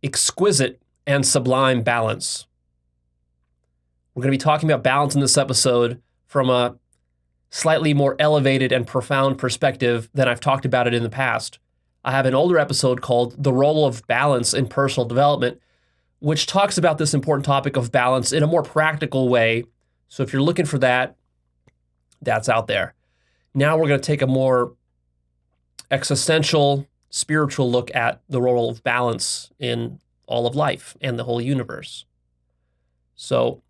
exquisite and sublime balance. We're going to be talking about balance in this episode from a slightly more elevated and profound perspective than I've talked about it in the past. I have an older episode called The Role of Balance in Personal Development, which talks about this important topic of balance in a more practical way. So if you're looking for that, that's out there. Now we're going to take a more existential, spiritual look at the role of balance in all of life and the whole universe. So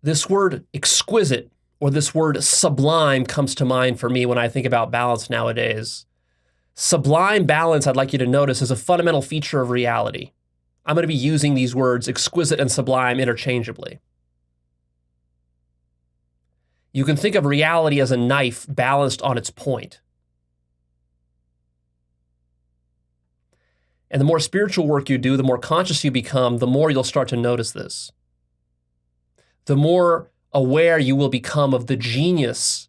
this word exquisite or this word sublime comes to mind for me when I think about balance nowadays. Sublime balance, I'd like you to notice, is a fundamental feature of reality. I'm going to be using these words exquisite and sublime interchangeably. You can think of reality as a knife balanced on its point. And the more spiritual work you do, the more conscious you become, the more you'll start to notice this. The more aware you will become of the genius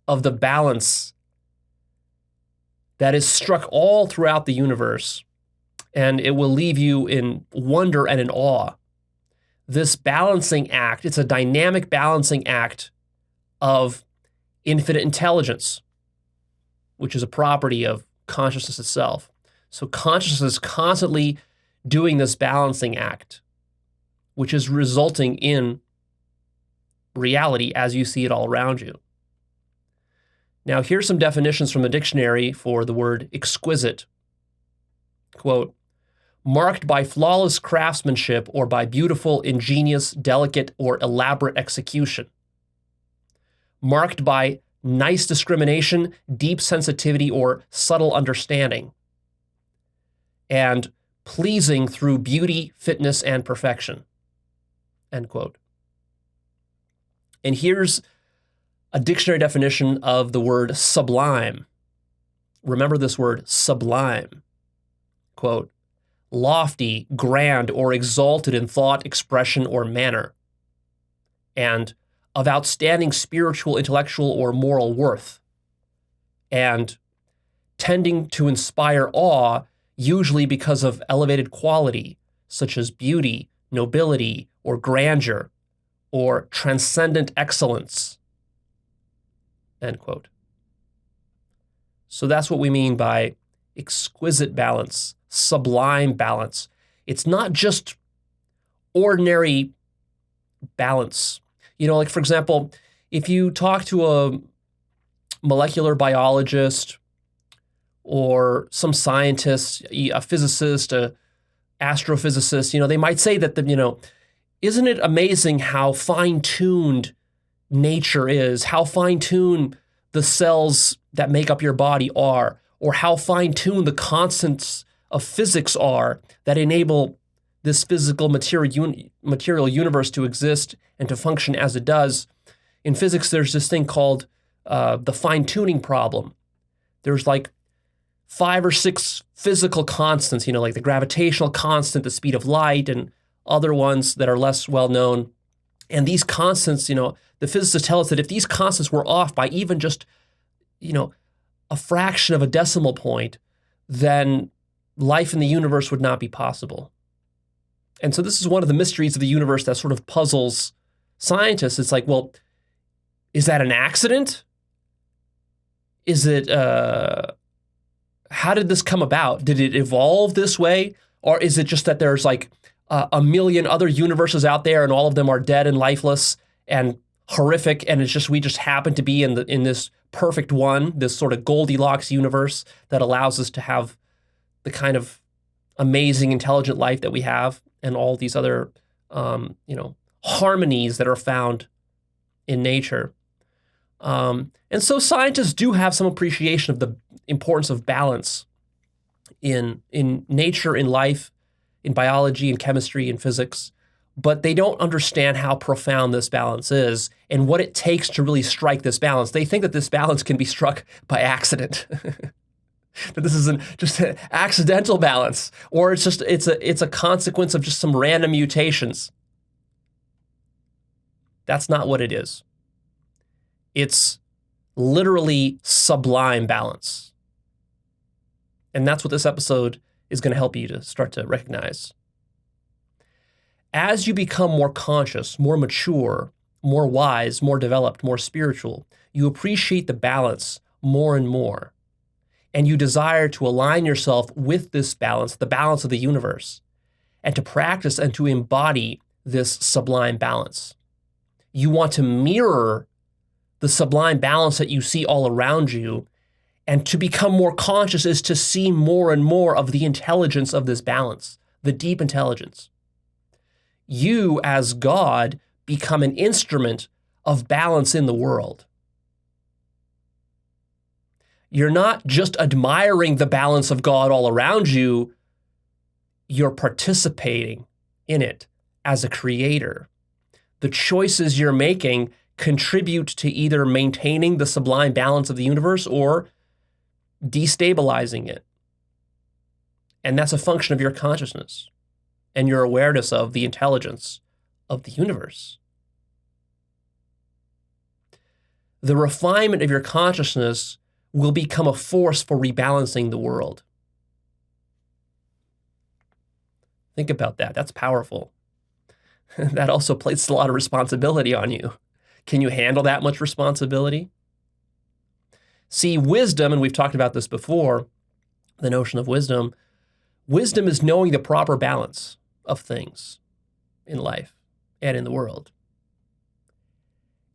of the balance that is struck all throughout the universe, and it will leave you in wonder and in awe. This balancing act, it's a dynamic balancing act of infinite intelligence, which is a property of consciousness itself. So consciousness is constantly doing this balancing act, which is resulting in reality as you see it all around you. Now, here's some definitions from the dictionary for the word exquisite. Quote, marked by flawless craftsmanship or by beautiful, ingenious, delicate, or elaborate execution. Marked by nice discrimination, deep sensitivity, or subtle understanding. And pleasing through beauty, fitness, and perfection. End quote. And here's a dictionary definition of the word sublime. Remember this word, sublime. Quote, lofty, grand, or exalted in thought, expression, or manner. And of outstanding spiritual, intellectual, or moral worth. And tending to inspire awe, usually because of elevated quality, such as beauty, nobility, or grandeur, or transcendent excellence. End quote. So that's what we mean by exquisite balance, sublime balance. It's not just ordinary balance. You know, like for example, if you talk to a molecular biologist or some scientist, a physicist, a astrophysicist, you know, they might say that isn't it amazing how fine-tuned nature is, how fine-tuned the cells that make up your body are, or how fine-tuned the constants of physics are that enable this physical material universe to exist and to function as it does. In physics, there's this thing called the fine-tuning problem. There's like 5 or 6 physical constants, you know, like the gravitational constant, the speed of light, and other ones that are less well known. And these constants, you know, the physicists tell us that if these constants were off by even just, you know, a fraction of a decimal point, then life in the universe would not be possible. And so this is one of the mysteries of the universe that sort of puzzles scientists. It's like, well, is that an accident? Is it, how did this come about? Did it evolve this way? Or is it just that there's like a million other universes out there and all of them are dead and lifeless and horrific, and it's just we just happen to be in this perfect one, this sort of Goldilocks universe that allows us to have the kind of amazing, intelligent life that we have, and all these other, harmonies that are found in nature. And so scientists do have some appreciation of the importance of balance in nature, in life, in biology, in chemistry, in physics, but they don't understand how profound this balance is and what it takes to really strike this balance. They think that this balance can be struck by accident. That this isn't just an accidental balance, or it's a consequence of just some random mutations. That's not what it is. It's literally sublime balance. And that's what this episode is going to help you to start to recognize. As you become more conscious, more mature, more wise, more developed, more spiritual, you appreciate the balance more and more. And you desire to align yourself with this balance, the balance of the universe, and to practice and to embody this sublime balance. You want to mirror the sublime balance that you see all around you, and to become more conscious is to see more and more of the intelligence of this balance, the deep intelligence. You, as God, become an instrument of balance in the world. You're not just admiring the balance of God all around you, you're participating in it as a creator. The choices you're making contribute to either maintaining the sublime balance of the universe or destabilizing it. And that's a function of your consciousness and your awareness of the intelligence of the universe. The refinement of your consciousness will become a force for rebalancing the world. Think about that. That's powerful. That also places a lot of responsibility on you. Can you handle that much responsibility? See, wisdom, and we've talked about this before, the notion of wisdom. Wisdom is knowing the proper balance of things in life and in the world.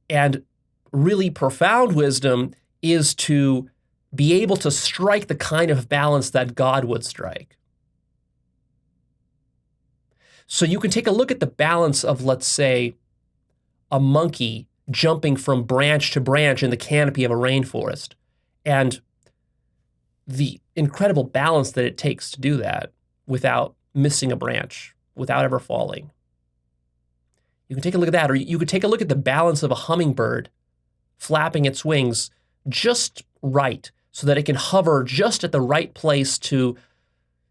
And really profound wisdom is to be able to strike the kind of balance that God would strike. So you can take a look at the balance of, let's say, a monkey jumping from branch to branch in the canopy of a rainforest, and the incredible balance that it takes to do that without missing a branch, without ever falling. You can take a look at that, or you could take a look at the balance of a hummingbird flapping its wings just right so that it can hover just at the right place to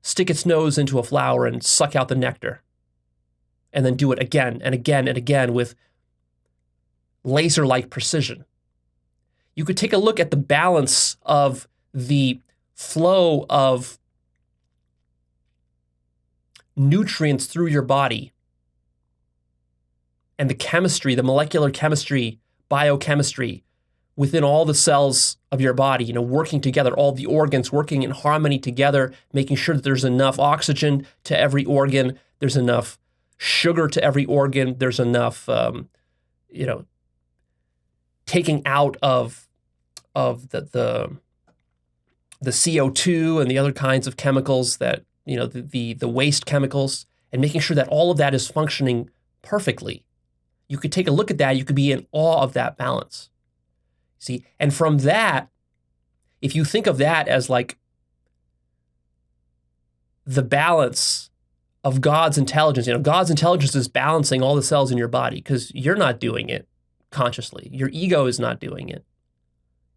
stick its nose into a flower and suck out the nectar, and then do it again and again and again with laser-like precision. You could take a look at the balance of the flow of nutrients through your body and the chemistry, the molecular chemistry, biochemistry within all the cells of your body, working together, all the organs working in harmony together, making sure that there's enough oxygen to every organ, there's enough sugar to every organ, there's enough, taking out of the CO2 and the other kinds of chemicals that, the waste chemicals, and making sure that all of that is functioning perfectly. You could take a look at that. You could be in awe of that balance. See, and from that, if you think of that as like the balance of God's intelligence, God's intelligence is balancing all the cells in your body because you're not doing it consciously. Your ego is not doing it.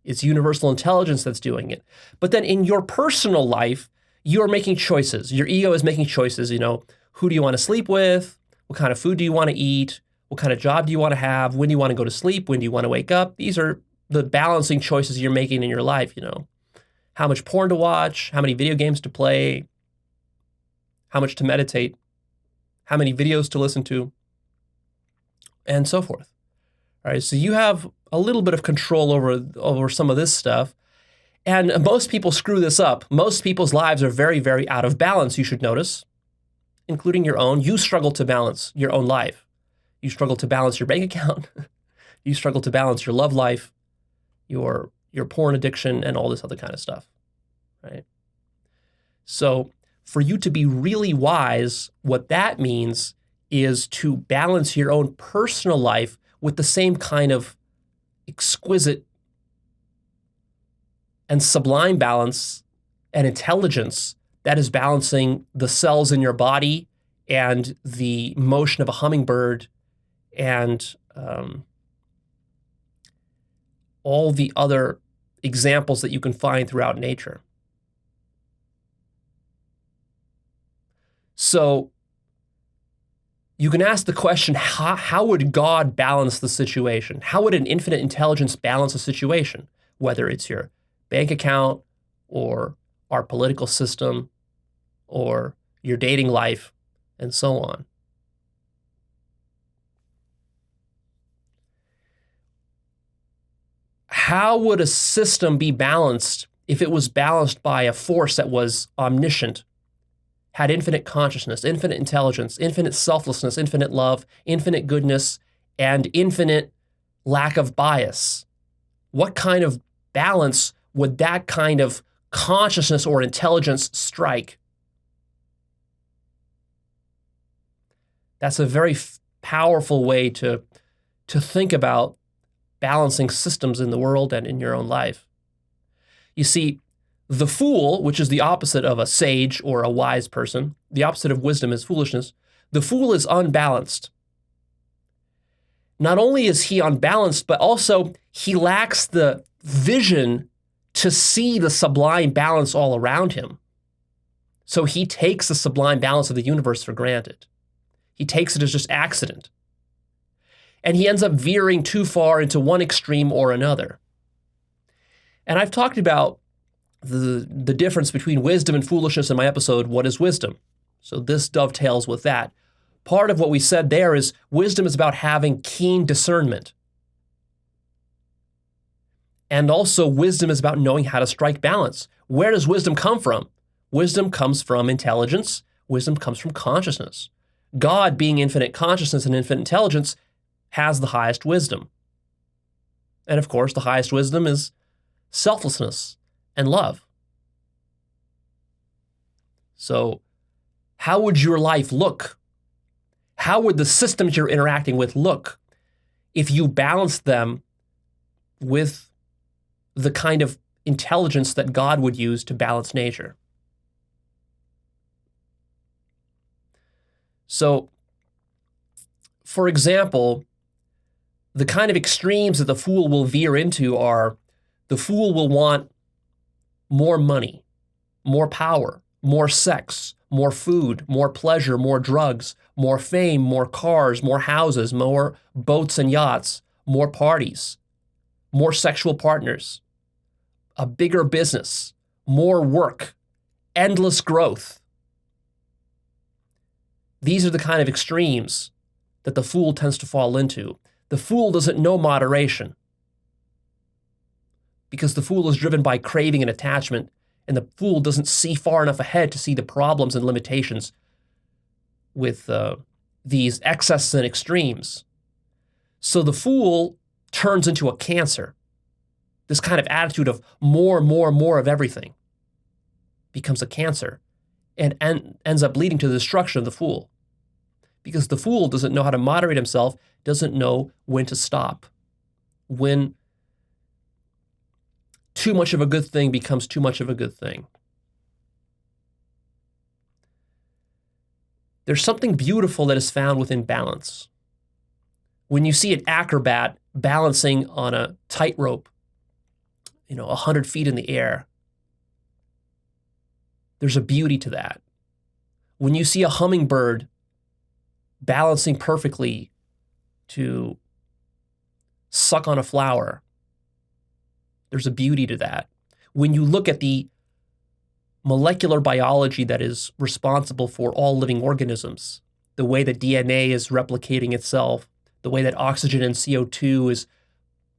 It's universal intelligence that's doing it. But then in your personal life, you are making choices. Your ego is making choices. Who do you want to sleep with? What kind of food do you want to eat? What kind of job do you want to have? When do you want to go to sleep? When do you want to wake up? These are the balancing choices you're making in your life. How much porn to watch, how many video games to play, how much to meditate, how many videos to listen to, and so forth. All right, so you have a little bit of control over some of this stuff. And most people screw this up. Most people's lives are very, very out of balance, you should notice, including your own. You struggle to balance your own life. You struggle to balance your bank account. You struggle to balance your love life, your porn addiction, and all this other kind of stuff, right? So for you to be really wise, what that means is to balance your own personal life with the same kind of exquisite and sublime balance and intelligence that is balancing the cells in your body and the motion of a hummingbird and all the other examples that you can find throughout nature. So you can ask the question, how would God balance the situation? How would an infinite intelligence balance a situation? Whether it's your bank account or our political system or your dating life, and so on. How would a system be balanced if it was balanced by a force that was omniscient, had infinite consciousness, infinite intelligence, infinite selflessness, infinite love, infinite goodness, and infinite lack of bias? What kind of balance would that kind of consciousness or intelligence strike? That's a very powerful way to think about balancing systems in the world and in your own life. You see, the fool, which is the opposite of a sage or a wise person, the opposite of wisdom is foolishness. The fool is unbalanced. Not only is he unbalanced, but also he lacks the vision to see the sublime balance all around him. So he takes the sublime balance of the universe for granted. He takes it as just accident. And he ends up veering too far into one extreme or another. And I've talked about the difference between wisdom and foolishness in my episode, What is Wisdom? So this dovetails with that. Part of what we said there is wisdom is about having keen discernment. And also wisdom is about knowing how to strike balance. Where does wisdom come from? Wisdom comes from intelligence. Wisdom comes from consciousness. God, being infinite consciousness and infinite intelligence, has the highest wisdom. And of course, the highest wisdom is selflessness and love. So how would your life look? How would the systems you're interacting with look if you balanced them with the kind of intelligence that God would use to balance nature? So, for example, the kind of extremes that the fool will veer into are the fool will want more money, more power, more sex, more food, more pleasure, more drugs, more fame, more cars, more houses, more boats and yachts, more parties, more sexual partners, a bigger business, more work, endless growth. These are the kind of extremes that the fool tends to fall into. The fool doesn't know moderation because the fool is driven by craving and attachment, and the fool doesn't see far enough ahead to see the problems and limitations with these excesses and extremes. So the fool turns into a cancer. This kind of attitude of more of everything becomes a cancer and ends up leading to the destruction of the fool. Because the fool doesn't know how to moderate himself, doesn't know when to stop, when too much of a good thing becomes too much of a good thing. There's something beautiful that is found within balance. When you see an acrobat balancing on a tightrope, 100 feet in the air, there's a beauty to that. When you see a hummingbird balancing perfectly to suck on a flower, there's a beauty to that. When you look at the molecular biology that is responsible for all living organisms, the way that DNA is replicating itself, the way that oxygen and CO2 is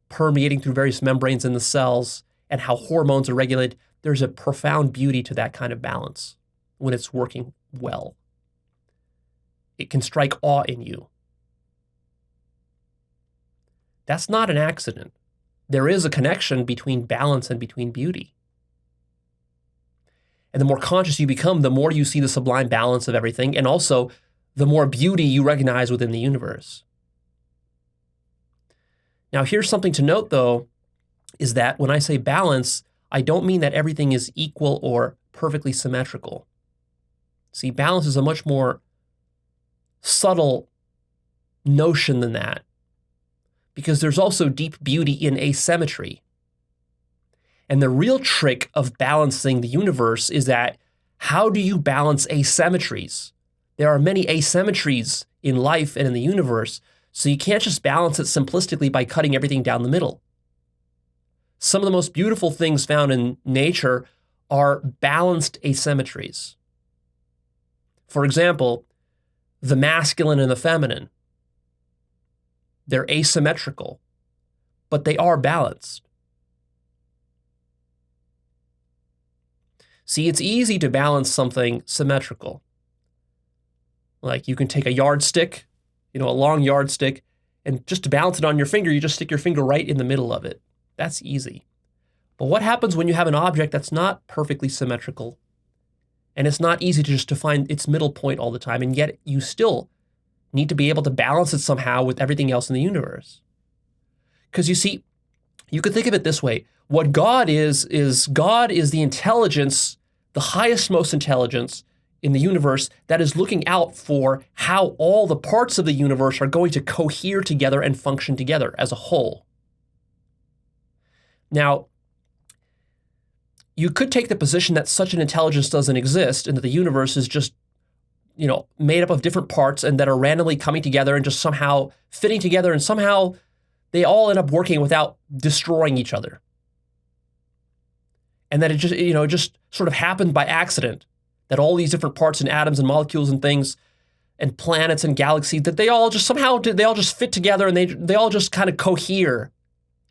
permeating through various membranes in the cells, and how hormones are regulated, there's a profound beauty to that kind of balance when it's working well. It can strike awe in you. That's not an accident. There is a connection between balance and between beauty. And the more conscious you become, the more you see the sublime balance of everything, and also the more beauty you recognize within the universe. Now, here's something to note, though, is that when I say balance, I don't mean that everything is equal or perfectly symmetrical. See, balance is a much more subtle notion than that, because there's also deep beauty in asymmetry. And the real trick of balancing the universe is that how do you balance asymmetries? There are many asymmetries in life and in the universe, so you can't just balance it simplistically by cutting everything down the middle. Some of the most beautiful things found in nature are balanced asymmetries. For example, the masculine and the feminine, they're asymmetrical, but they are balanced. See, it's easy to balance something symmetrical. Like you can take a yardstick, a long yardstick, and just to balance it on your finger, you just stick your finger right in the middle of it. That's easy. But what happens when you have an object that's not perfectly symmetrical? And it's not easy to find its middle point all the time, and yet you still need to be able to balance it somehow with everything else in the universe. Because you see, you could think of it this way. What God is God is the intelligence, the highest, most intelligence in the universe that is looking out for how all the parts of the universe are going to cohere together and function together as a whole. Now, you could take the position that such an intelligence doesn't exist and that the universe is just, made up of different parts and that are randomly coming together and just somehow fitting together, and somehow they all end up working without destroying each other. And that it just, just sort of happened by accident, that all these different parts and atoms and molecules and things and planets and galaxies, that they all just fit together, and they all just kind of cohere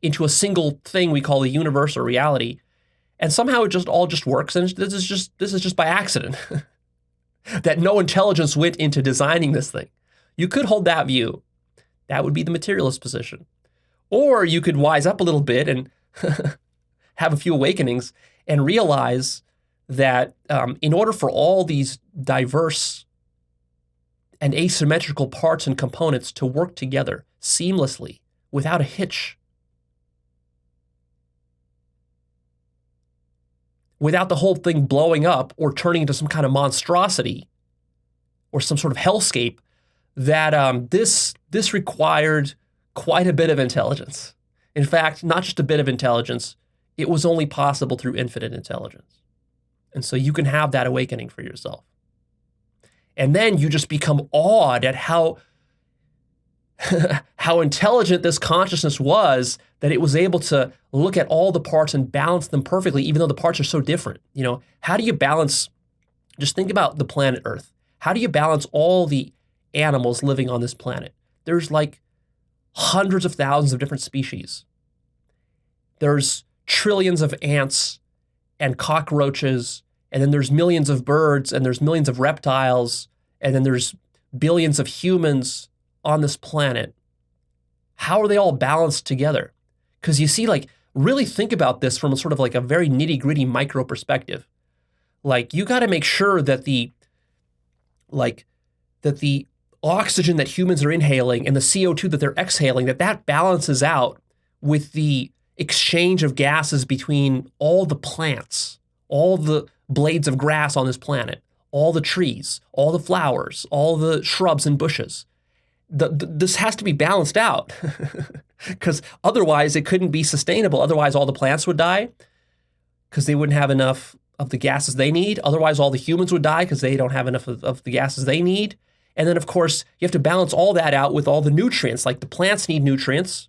into a single thing we call the universe or reality. And somehow it just all works, and this is just by accident. That no intelligence went into designing this thing. You could hold that view. That would be the materialist position. Or you could wise up a little bit and have a few awakenings and realize that in order for all these diverse and asymmetrical parts and components to work together seamlessly without a hitch, without the whole thing blowing up or turning into some kind of monstrosity or some sort of hellscape, that this required quite a bit of intelligence. In fact, not just a bit of intelligence, it was only possible through infinite intelligence. And so you can have that awakening for yourself. And then you just become awed at how intelligent this consciousness was, that it was able to look at all the parts and balance them perfectly, even though the parts are so different. How do you balance, just think about the planet Earth. How do you balance all the animals living on this planet? There's like hundreds of thousands of different species. There's trillions of ants and cockroaches, and then there's millions of birds, and there's millions of reptiles, and then there's billions of humans on this planet. How are they all balanced together? Because you see, really think about this from a sort of like a very nitty-gritty micro perspective. You got to make sure that the oxygen that humans are inhaling and the CO2 that they're exhaling, that balances out with the exchange of gases between all the plants, all the blades of grass on this planet, all the trees, all the flowers, all the shrubs and bushes. This has to be balanced out because otherwise it couldn't be sustainable. Otherwise all the plants would die because they wouldn't have enough of the gases they need. Otherwise all the humans would die because they don't have enough of the gases they need. And then of course you have to balance all that out with all the nutrients. Like the plants need nutrients.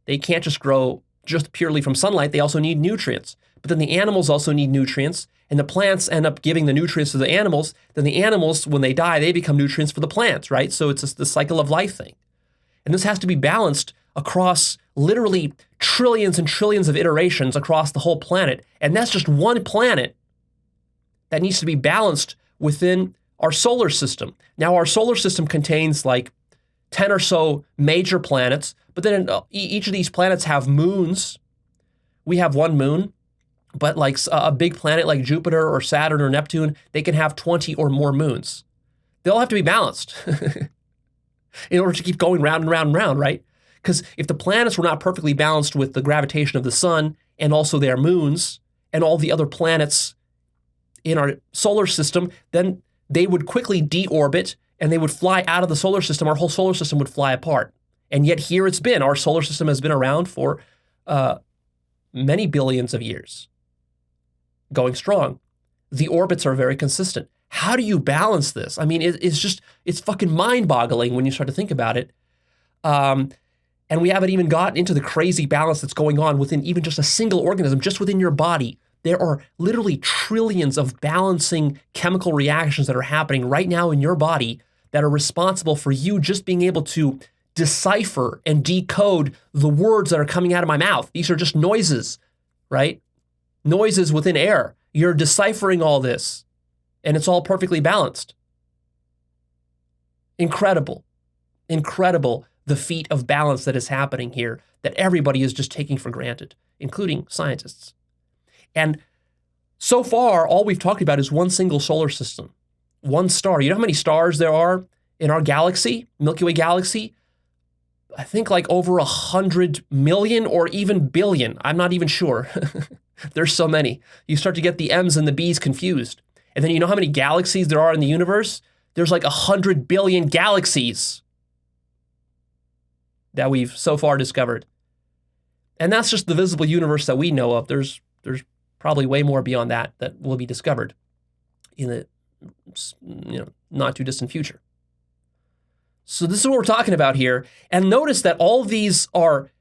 They can't just grow just purely from sunlight. They also need nutrients. But then the animals also need nutrients, and the plants end up giving the nutrients to the animals. Then the animals, when they die, they become nutrients for the plants, right? So it's the cycle of life thing. And this has to be balanced across literally trillions and trillions of iterations across the whole planet. And that's just one planet that needs to be balanced within our solar system. Now, our solar system contains like 10 or so major planets, but then each of these planets have moons. We have one moon. But like a big planet like Jupiter or Saturn or Neptune, they can have 20 or more moons. They all have to be balanced in order to keep going round and round and round, right? Because if the planets were not perfectly balanced with the gravitation of the sun and also their moons and all the other planets in our solar system, then they would quickly deorbit and they would fly out of the solar system. Our whole solar system would fly apart. And yet here it's been. Our solar system has been around for many billions of years, going strong. The orbits are very consistent. How do you balance this? I mean, it's fucking mind-boggling when you start to think about it. And we haven't even gotten into the crazy balance that's going on within even just a single organism, just within your body. There are literally trillions of balancing chemical reactions that are happening right now in your body that are responsible for you just being able to decipher and decode the words that are coming out of my mouth. These are just noises, right? Noises within air. You're deciphering all this, and it's all perfectly balanced. Incredible, incredible the feat of balance that is happening here that everybody is just taking for granted, including scientists. And so far, all we've talked about is one single solar system, one star. You know how many stars there are in our galaxy, Milky Way galaxy? I think like over 100 million or even billion. I'm not even sure. There's so many. You start to get the M's and the B's confused. And then you know how many galaxies there are in the universe? There's like 100 billion galaxies that we've so far discovered. And that's just the visible universe that we know of. There's probably way more beyond that will be discovered in the not too distant future. So this is what we're talking about here. And notice that all of these are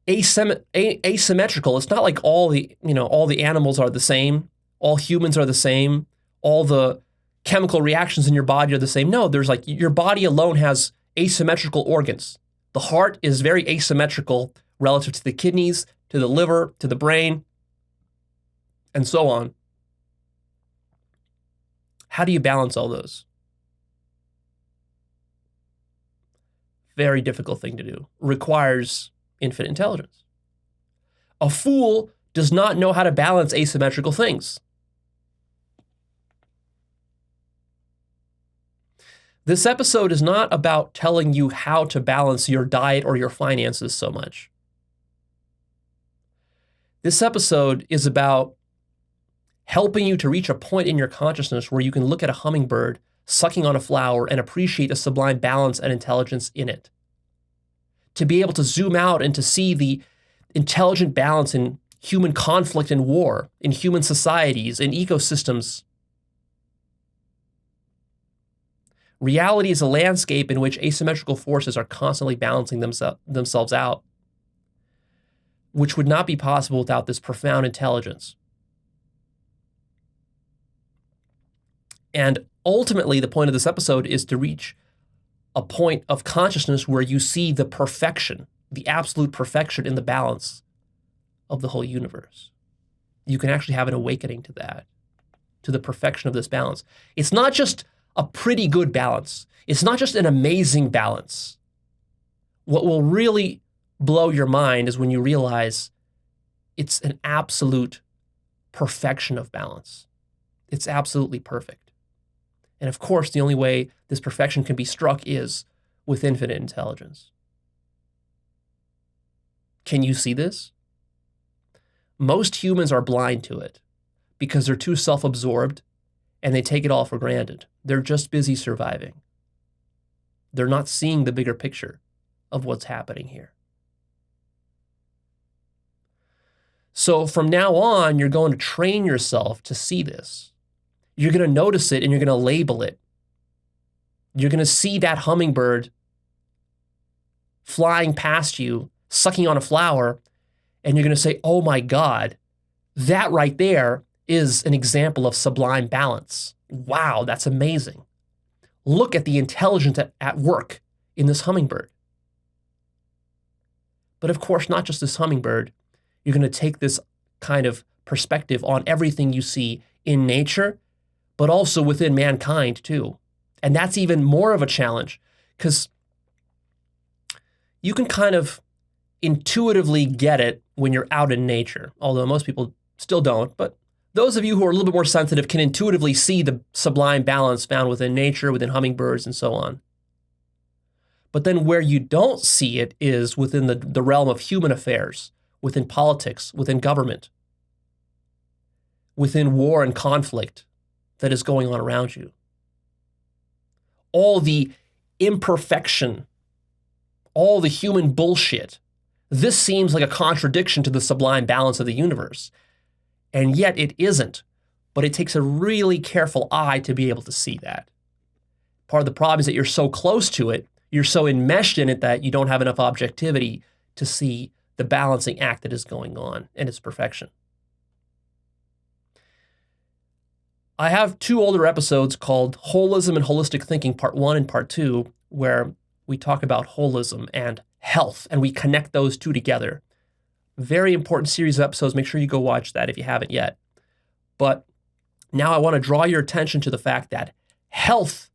asymmetrical. It's not like all the animals are the same, all humans are the same, all the chemical reactions in your body are the same. No, there's like your body alone has asymmetrical organs. The heart is very asymmetrical relative to the kidneys, to the liver, to the brain, and so on. How do you balance all those? Very difficult thing to do. Requires infinite intelligence. A fool does not know how to balance asymmetrical things. This episode is not about telling you how to balance your diet or your finances so much. This episode is about helping you to reach a point in your consciousness where you can look at a hummingbird sucking on a flower and appreciate the sublime balance and intelligence in it. To be able to zoom out and to see the intelligent balance in human conflict and war, in human societies, in ecosystems. Reality is a landscape in which asymmetrical forces are constantly balancing themselves out, which would not be possible without this profound intelligence. And ultimately, the point of this episode is to reach a point of consciousness where you see the perfection, the absolute perfection in the balance of the whole universe. You can actually have an awakening to that, to the perfection of this balance. It's not just a pretty good balance. It's not just an amazing balance. What will really blow your mind is when you realize it's an absolute perfection of balance. It's absolutely perfect. And of course, the only way this perfection can be struck is with infinite intelligence. Can you see this? Most humans are blind to it because they're too self-absorbed and they take it all for granted. They're just busy surviving. They're not seeing the bigger picture of what's happening here. So from now on, you're going to train yourself to see this. You're going to notice it and you're going to label it. You're going to see that hummingbird flying past you, sucking on a flower, and you're going to say, oh my God, that right there is an example of sublime balance. Wow, that's amazing. Look at the intelligence at work in this hummingbird. But of course, not just this hummingbird. You're going to take this kind of perspective on everything you see in nature, but also within mankind too. And that's even more of a challenge because you can kind of intuitively get it when you're out in nature, although most people still don't. But those of you who are a little bit more sensitive can intuitively see the sublime balance found within nature, within hummingbirds, and so on. But then where you don't see it is within the realm of human affairs, within politics, within government, within war and conflict that is going on around you. All the imperfection, all the human bullshit. This seems like a contradiction to the sublime balance of the universe. And yet it isn't. But it takes a really careful eye to be able to see that. Part of the problem is that you're so close to it, you're so enmeshed in it that you don't have enough objectivity to see the balancing act that is going on and its perfection. I have 2 older episodes called Holism and Holistic Thinking, Part 1 and Part 2, where we talk about holism and health, and we connect those two together. Very important series of episodes. Make sure you go watch that if you haven't yet. But now I want to draw your attention to the fact that health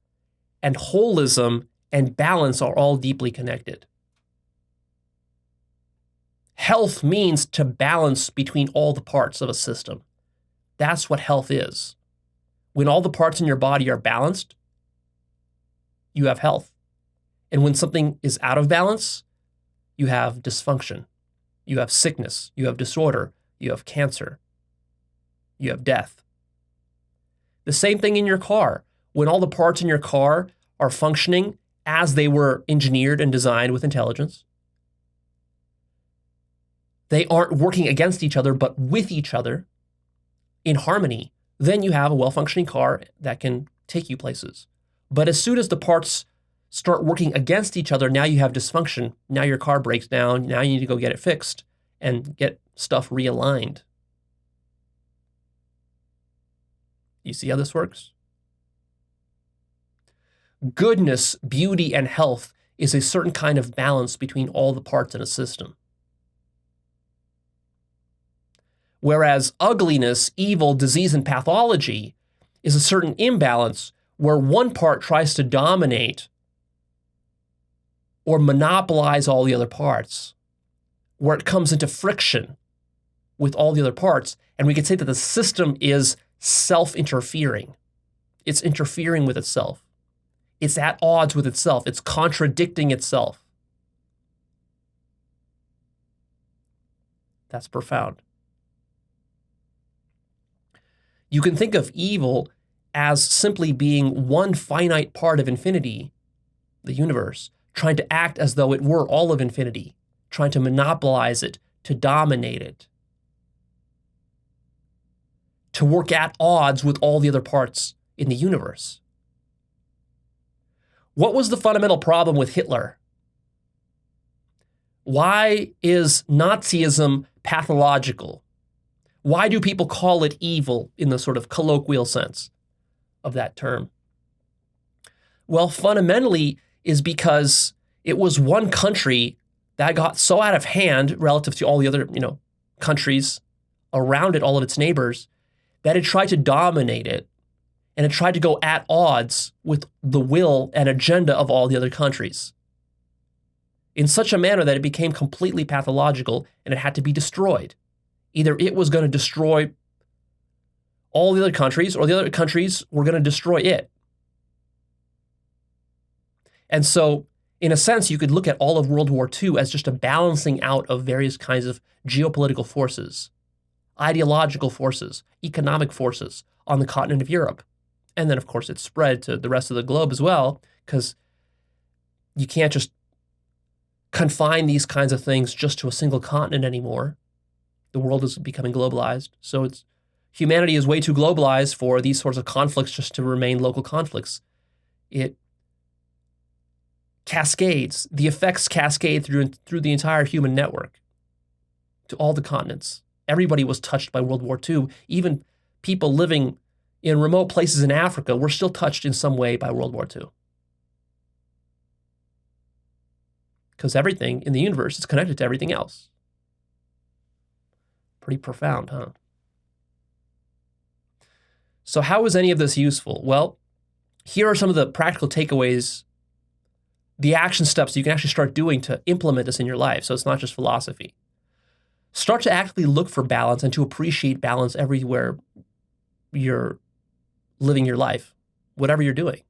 and holism and balance are all deeply connected. Health means to balance between all the parts of a system. That's what health is. When all the parts in your body are balanced, you have health. And when something is out of balance, you have dysfunction. You have sickness. You have disorder. You have cancer. You have death. The same thing in your car. When all the parts in your car are functioning as they were engineered and designed with intelligence, they aren't working against each other, but with each other in harmony, then you have a well-functioning car that can take you places. But as soon as the parts start working against each other, now you have dysfunction. Now your car breaks down. Now you need to go get it fixed and get stuff realigned. You see how this works? Goodness, beauty, and health is a certain kind of balance between all the parts in a system. Whereas ugliness, evil, disease, and pathology is a certain imbalance where one part tries to dominate or monopolize all the other parts, where it comes into friction with all the other parts. And we could say that the system is self-interfering. It's interfering with itself. It's at odds with itself. It's contradicting itself. That's profound. You can think of evil as simply being one finite part of infinity, the universe, trying to act as though it were all of infinity, trying to monopolize it, to dominate it, to work at odds with all the other parts in the universe. What was the fundamental problem with Hitler? Why is Nazism pathological? Why do people call it evil in the sort of colloquial sense of that term? Well, fundamentally is because it was one country that got so out of hand relative to all the other, countries around it, all of its neighbors, that it tried to dominate it, and it tried to go at odds with the will and agenda of all the other countries in such a manner that it became completely pathological and it had to be destroyed. Either it was going to destroy all the other countries or the other countries were going to destroy it. And so, in a sense, you could look at all of World War II as just a balancing out of various kinds of geopolitical forces, ideological forces, economic forces on the continent of Europe. And then, of course, it spread to the rest of the globe as well, because you can't just confine these kinds of things just to a single continent anymore. The world is becoming globalized. So humanity is way too globalized for these sorts of conflicts just to remain local conflicts. It cascades. The effects cascade through the entire human network to all the continents. Everybody was touched by World War II. Even people living in remote places in Africa were still touched in some way by World War II. Because everything in the universe is connected to everything else. Pretty profound, huh? So how is any of this useful? Well, here are some of the practical takeaways, the action steps you can actually start doing to implement this in your life. So it's not just philosophy. Start to actively look for balance and to appreciate balance everywhere you're living your life, whatever you're doing,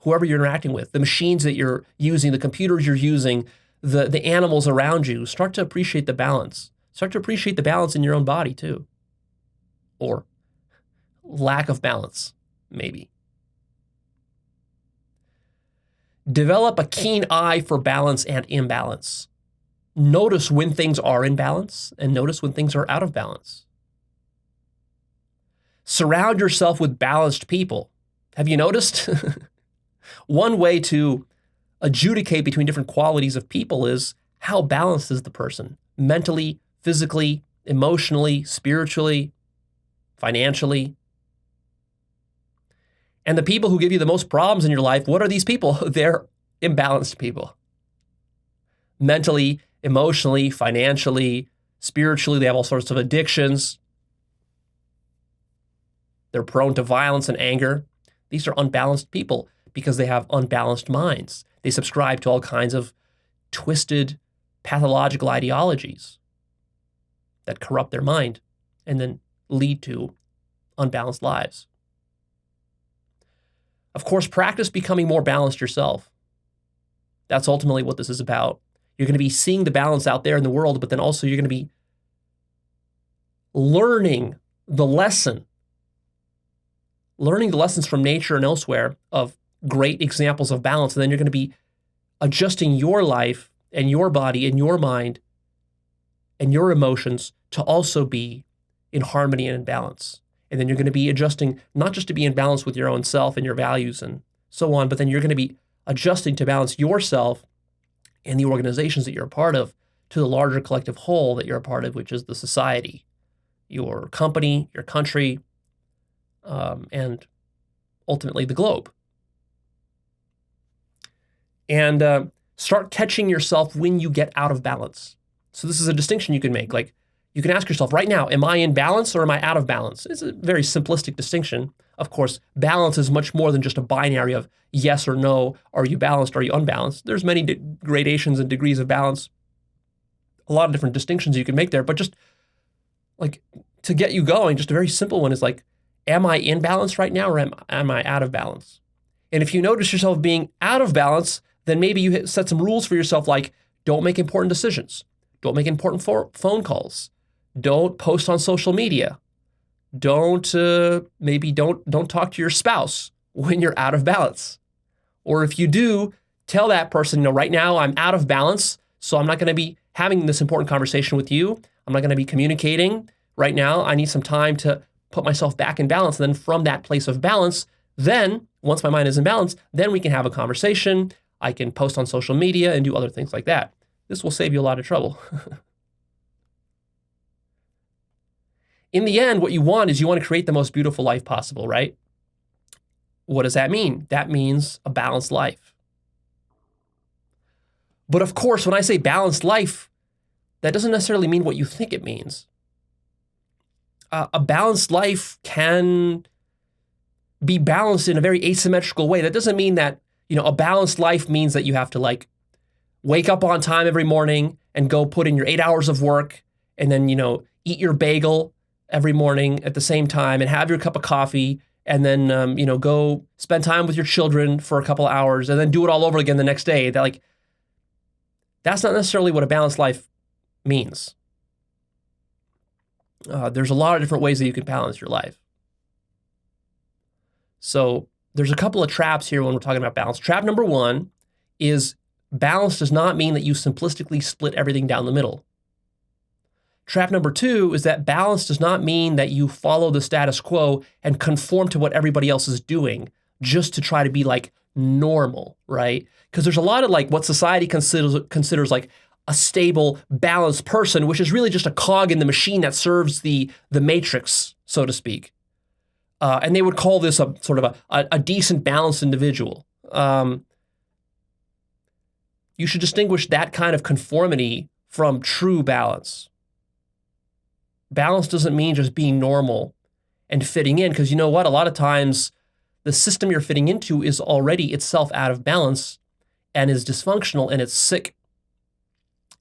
whoever you're interacting with, the machines that you're using, the computers you're using, the animals around you. Start to appreciate the balance. Start to appreciate the balance in your own body too. Or lack of balance, maybe. Develop a keen eye for balance and imbalance. Notice when things are in balance and notice when things are out of balance. Surround yourself with balanced people. Have you noticed? One way to adjudicate between different qualities of people is how balanced is the person mentally, physically, emotionally, spiritually, financially. And the people who give you the most problems in your life, what are these people? They're imbalanced people. Mentally, emotionally, financially, spiritually, they have all sorts of addictions. They're prone to violence and anger. These are unbalanced people because they have unbalanced minds. They subscribe to all kinds of twisted, pathological ideologies that corrupt their mind and then lead to unbalanced lives. Of course, practice becoming more balanced yourself. That's ultimately what this is about. You're going to be seeing the balance out there in the world, but then also you're going to be learning the lessons from nature and elsewhere of great examples of balance. And then you're going to be adjusting your life and your body and your mind and your emotions to also be in harmony and in balance. And then you're going to be adjusting not just to be in balance with your own self and your values and so on, but then you're going to be adjusting to balance yourself and the organizations that you're a part of to the larger collective whole that you're a part of, which is the society, your company, your country, and ultimately the globe. And start catching yourself when you get out of balance. So this is a distinction you can make. Like, you can ask yourself right now, am I in balance or am I out of balance? It's a very simplistic distinction. Of course, balance is much more than just a binary of yes or no. Are you balanced? Are you unbalanced? There's many gradations and degrees of balance. A lot of different distinctions you can make there. But just like to get you going, just a very simple one is like, am I in balance right now or am I out of balance? And if you notice yourself being out of balance, then maybe you set some rules for yourself like don't make important decisions. Don't make important phone calls. Don't post on social media. Don't talk to your spouse when you're out of balance. Or if you do, tell that person, right now I'm out of balance, so I'm not going to be having this important conversation with you. I'm not going to be communicating right now. I need some time to put myself back in balance. And then from that place of balance, then once my mind is in balance, then we can have a conversation. I can post on social media and do other things like that. This will save you a lot of trouble. In the end, what you want is you want to create the most beautiful life possible, right? What does that mean? That means a balanced life. But of course, when I say balanced life, that doesn't necessarily mean what you think it means. A balanced life can be balanced in a very asymmetrical way. That doesn't mean that, a balanced life means that you have to wake up on time every morning and go put in your 8 hours of work and then, eat your bagel every morning at the same time and have your cup of coffee and then, go spend time with your children for a couple of hours and then do it all over again the next day. That's not necessarily what a balanced life means. There's a lot of different ways that you can balance your life. So there's a couple of traps here when we're talking about balance. Trap number one is balance does not mean that you simplistically split everything down the middle. Trap number two is that balance does not mean that you follow the status quo and conform to what everybody else is doing just to try to be normal, right? Because there's a lot of what society considers a stable, balanced person, which is really just a cog in the machine that serves the matrix, so to speak. And they would call this a sort of a decent, balanced individual. You should distinguish that kind of conformity from true balance. Balance doesn't mean just being normal and fitting in, because you know what? A lot of times the system you're fitting into is already itself out of balance and is dysfunctional and it's sick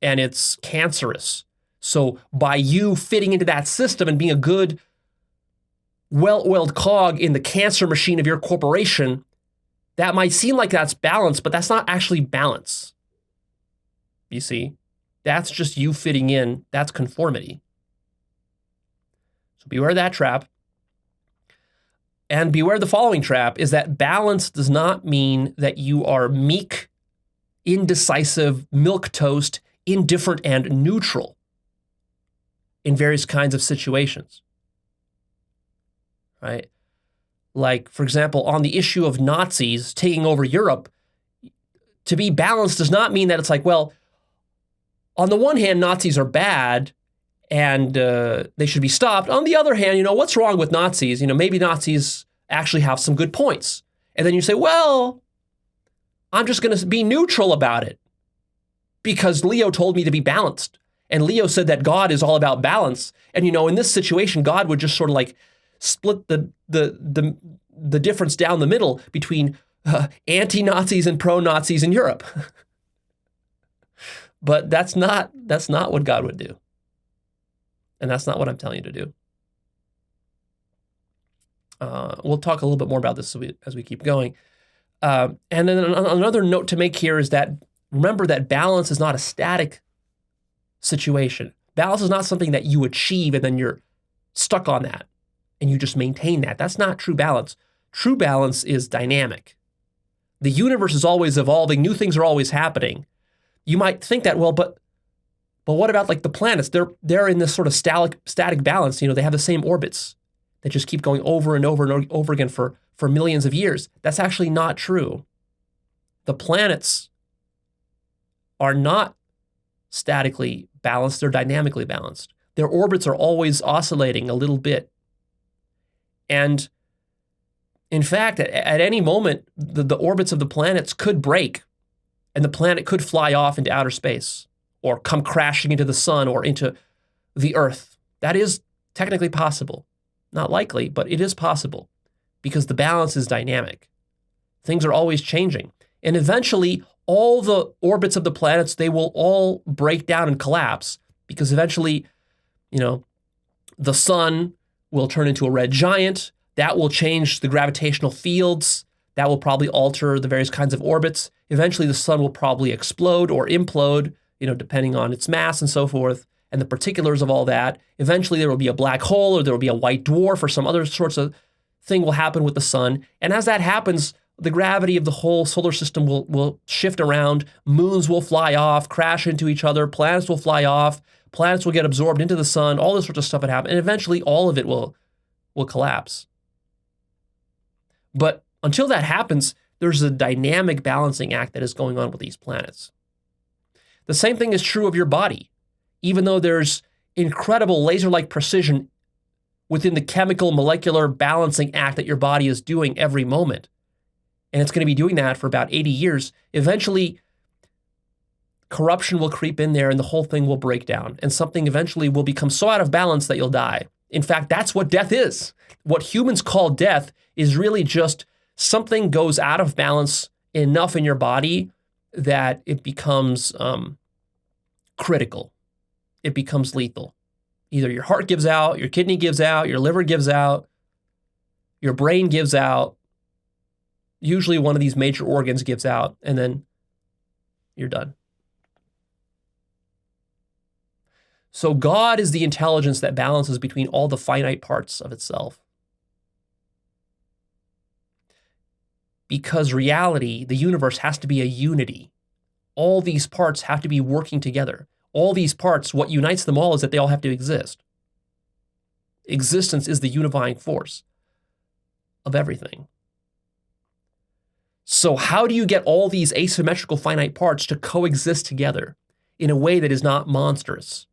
and it's cancerous. So by you fitting into that system and being a good, well-oiled cog in the cancer machine of your corporation, that might seem like that's balance, but that's not actually balance. You see? That's just you fitting in. That's conformity. So beware that trap. And beware the following trap is that balance does not mean that you are meek, indecisive, milquetoast, indifferent, and neutral in various kinds of situations. Right? Like, for example, on the issue of Nazis taking over Europe, to be balanced does not mean that it's well, on the one hand, Nazis are bad and they should be stopped. On the other hand, what's wrong with Nazis? Maybe Nazis actually have some good points. And then you say, well, I'm just going to be neutral about it because Leo told me to be balanced. And Leo said that God is all about balance. And, in this situation, God would just sort of like split the difference down the middle between anti-Nazis and pro-Nazis in Europe. But that's not what God would do. And that's not what I'm telling you to do. We'll talk a little bit more about this as we keep going. And then another note to make here is that remember that balance is not a static situation. Balance is not something that you achieve and then you're stuck on that and you just maintain that. That's not true balance. True balance is dynamic. The universe is always evolving. New things are always happening. You might think that, well, but what about like the planets? They're in this sort of static balance. They have the same orbits that just keep going over and over and over again for millions of years. That's actually not true. The planets are not statically balanced, they're dynamically balanced. Their orbits are always oscillating a little bit. And in fact, at any moment, the orbits of the planets could break and the planet could fly off into outer space or come crashing into the sun or into the Earth. That is technically possible. Not likely, but it is possible because the balance is dynamic. Things are always changing. And eventually, all the orbits of the planets, they will all break down and collapse because eventually, the sun will turn into a red giant. That will change the gravitational fields. That will probably alter the various kinds of orbits. Eventually, the sun will probably explode or implode, depending on its mass and so forth, and the particulars of all that. Eventually, there will be a black hole or there will be a white dwarf or some other sorts of thing will happen with the sun. And as that happens, the gravity of the whole solar system will shift around. Moons will fly off, crash into each other. Planets will fly off. Planets will get absorbed into the sun. All this sorts of stuff would happen. And eventually, all of it will collapse. But until that happens, there's a dynamic balancing act that is going on with these planets. The same thing is true of your body. Even though there's incredible laser-like precision within the chemical molecular balancing act that your body is doing every moment, and it's going to be doing that for about 80 years, eventually corruption will creep in there and the whole thing will break down, and something eventually will become so out of balance that you'll die. In fact, that's what death is. What humans call death is really just something goes out of balance enough in your body that it becomes critical. It becomes lethal. Either your heart gives out, your kidney gives out, your liver gives out, your brain gives out. Usually one of these major organs gives out, and then you're done. So God is the intelligence that balances between all the finite parts of itself. Because reality, the universe, has to be a unity. All these parts have to be working together. All these parts, what unites them all is that they all have to exist. Existence is the unifying force of everything. So how do you get all these asymmetrical finite parts to coexist together in a way that is not monstrous,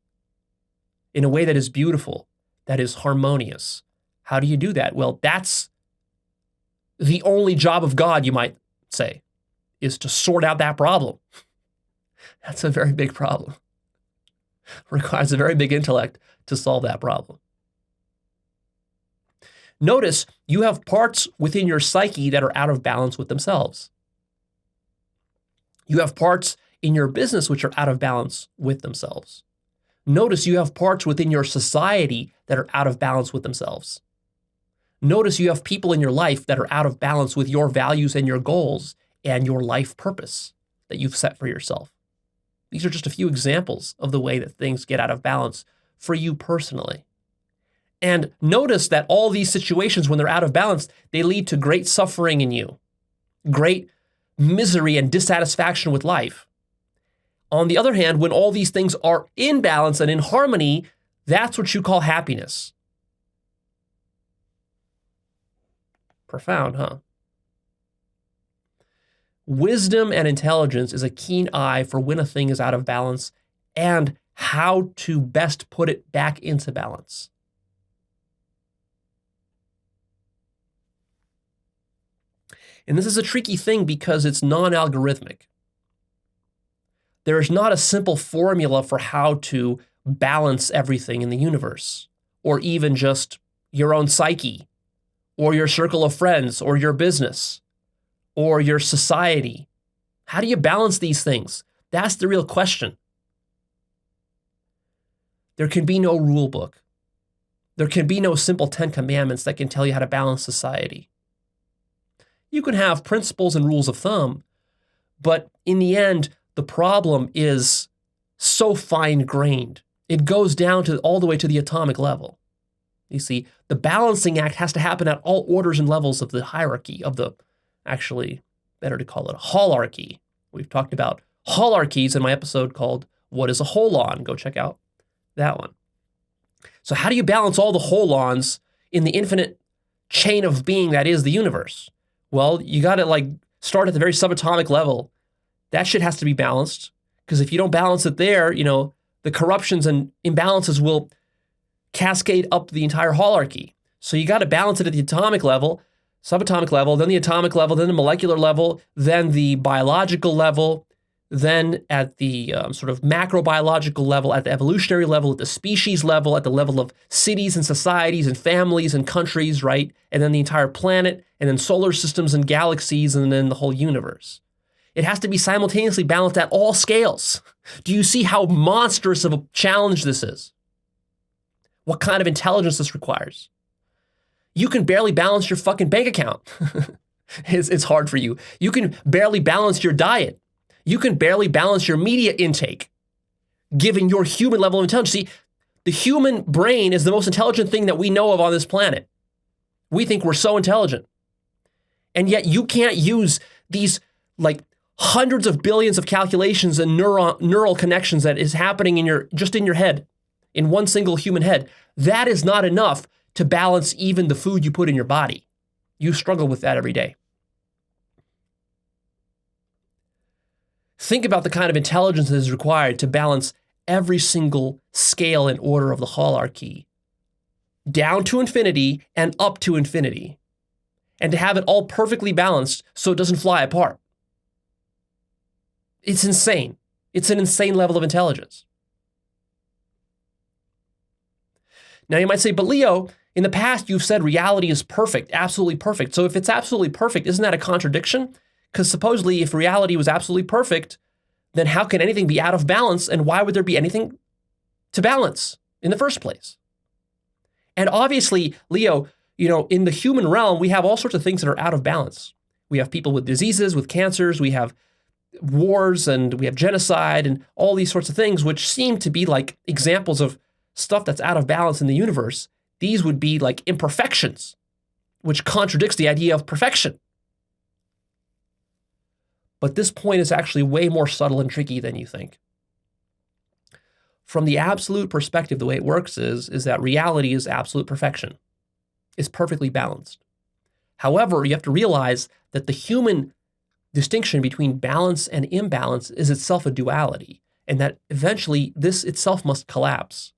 in a way that is beautiful, that is harmonious? How do you do that? Well, that's the only job of God, you might say, is to sort out that problem. That's a very big problem. Requires a very big intellect to solve that problem. Notice you have parts within your psyche that are out of balance with themselves. You have parts in your business which are out of balance with themselves. Notice you have parts within your society that are out of balance with themselves. Notice you have people in your life that are out of balance with your values and your goals and your life purpose that you've set for yourself. These are just a few examples of the way that things get out of balance for you personally. And notice that all these situations, when they're out of balance, they lead to great suffering in you, great misery and dissatisfaction with life. On the other hand, when all these things are in balance and in harmony, that's what you call happiness. Profound, huh? Wisdom and intelligence is a keen eye for when a thing is out of balance and how to best put it back into balance. And this is a tricky thing because it's non-algorithmic. There is not a simple formula for how to balance everything in the universe, or even just your own psyche, or your circle of friends, or your business, or your society. How do you balance these things? That's the real question. There can be no rule book. There can be no simple 10 commandments that can tell you how to balance society. You can have principles and rules of thumb, but in the end, the problem is so fine-grained. It goes down to all the way to the atomic level. You see, the balancing act has to happen at all orders and levels of the hierarchy, of the, actually, better to call it a holarchy. We've talked about holarchies in my episode called What is a Holon? Go check out that one. So how do you balance all the holons in the infinite chain of being that is the universe? Well, you got to start at the very subatomic level. That shit has to be balanced, because if you don't balance it there, the corruptions and imbalances will cascade up the entire holarchy. So you got to balance it at the atomic level, subatomic level, then the atomic level, then the molecular level, then the biological level, then at the sort of macrobiological level, at the evolutionary level, at the species level, at the level of cities and societies and families and countries, right? And then the entire planet, and then solar systems and galaxies, and then the whole universe. It has to be simultaneously balanced at all scales. Do you see how monstrous of a challenge this is? What kind of intelligence this requires? You can barely balance your fucking bank account. It's hard for you. You can barely balance your diet. You can barely balance your media intake, given your human level of intelligence. See, the human brain is the most intelligent thing that we know of on this planet. We think we're so intelligent. And yet you can't use these hundreds of billions of calculations and neural connections that is happening just in your head, in one single human head. That is not enough to balance even the food you put in your body. You struggle with that every day. Think about the kind of intelligence that is required to balance every single scale and order of the holarchy, down to infinity and up to infinity, and to have it all perfectly balanced so it doesn't fly apart. It's insane. It's an insane level of intelligence. Now you might say, but Leo, in the past you've said reality is perfect, absolutely perfect. So if it's absolutely perfect, isn't that a contradiction? Because supposedly if reality was absolutely perfect, then how can anything be out of balance, and why would there be anything to balance in the first place? And obviously, Leo, in the human realm, we have all sorts of things that are out of balance. We have people with diseases, with cancers, we have wars, and we have genocide, and all these sorts of things, which seem to be like examples of stuff that's out of balance in the universe. These would be like imperfections, which contradicts the idea of perfection. But this point is actually way more subtle and tricky than you think. From the absolute perspective, the way it works is that reality is absolute perfection. It's perfectly balanced. However, you have to realize that the human distinction between balance and imbalance is itself a duality, and that eventually this itself must collapse.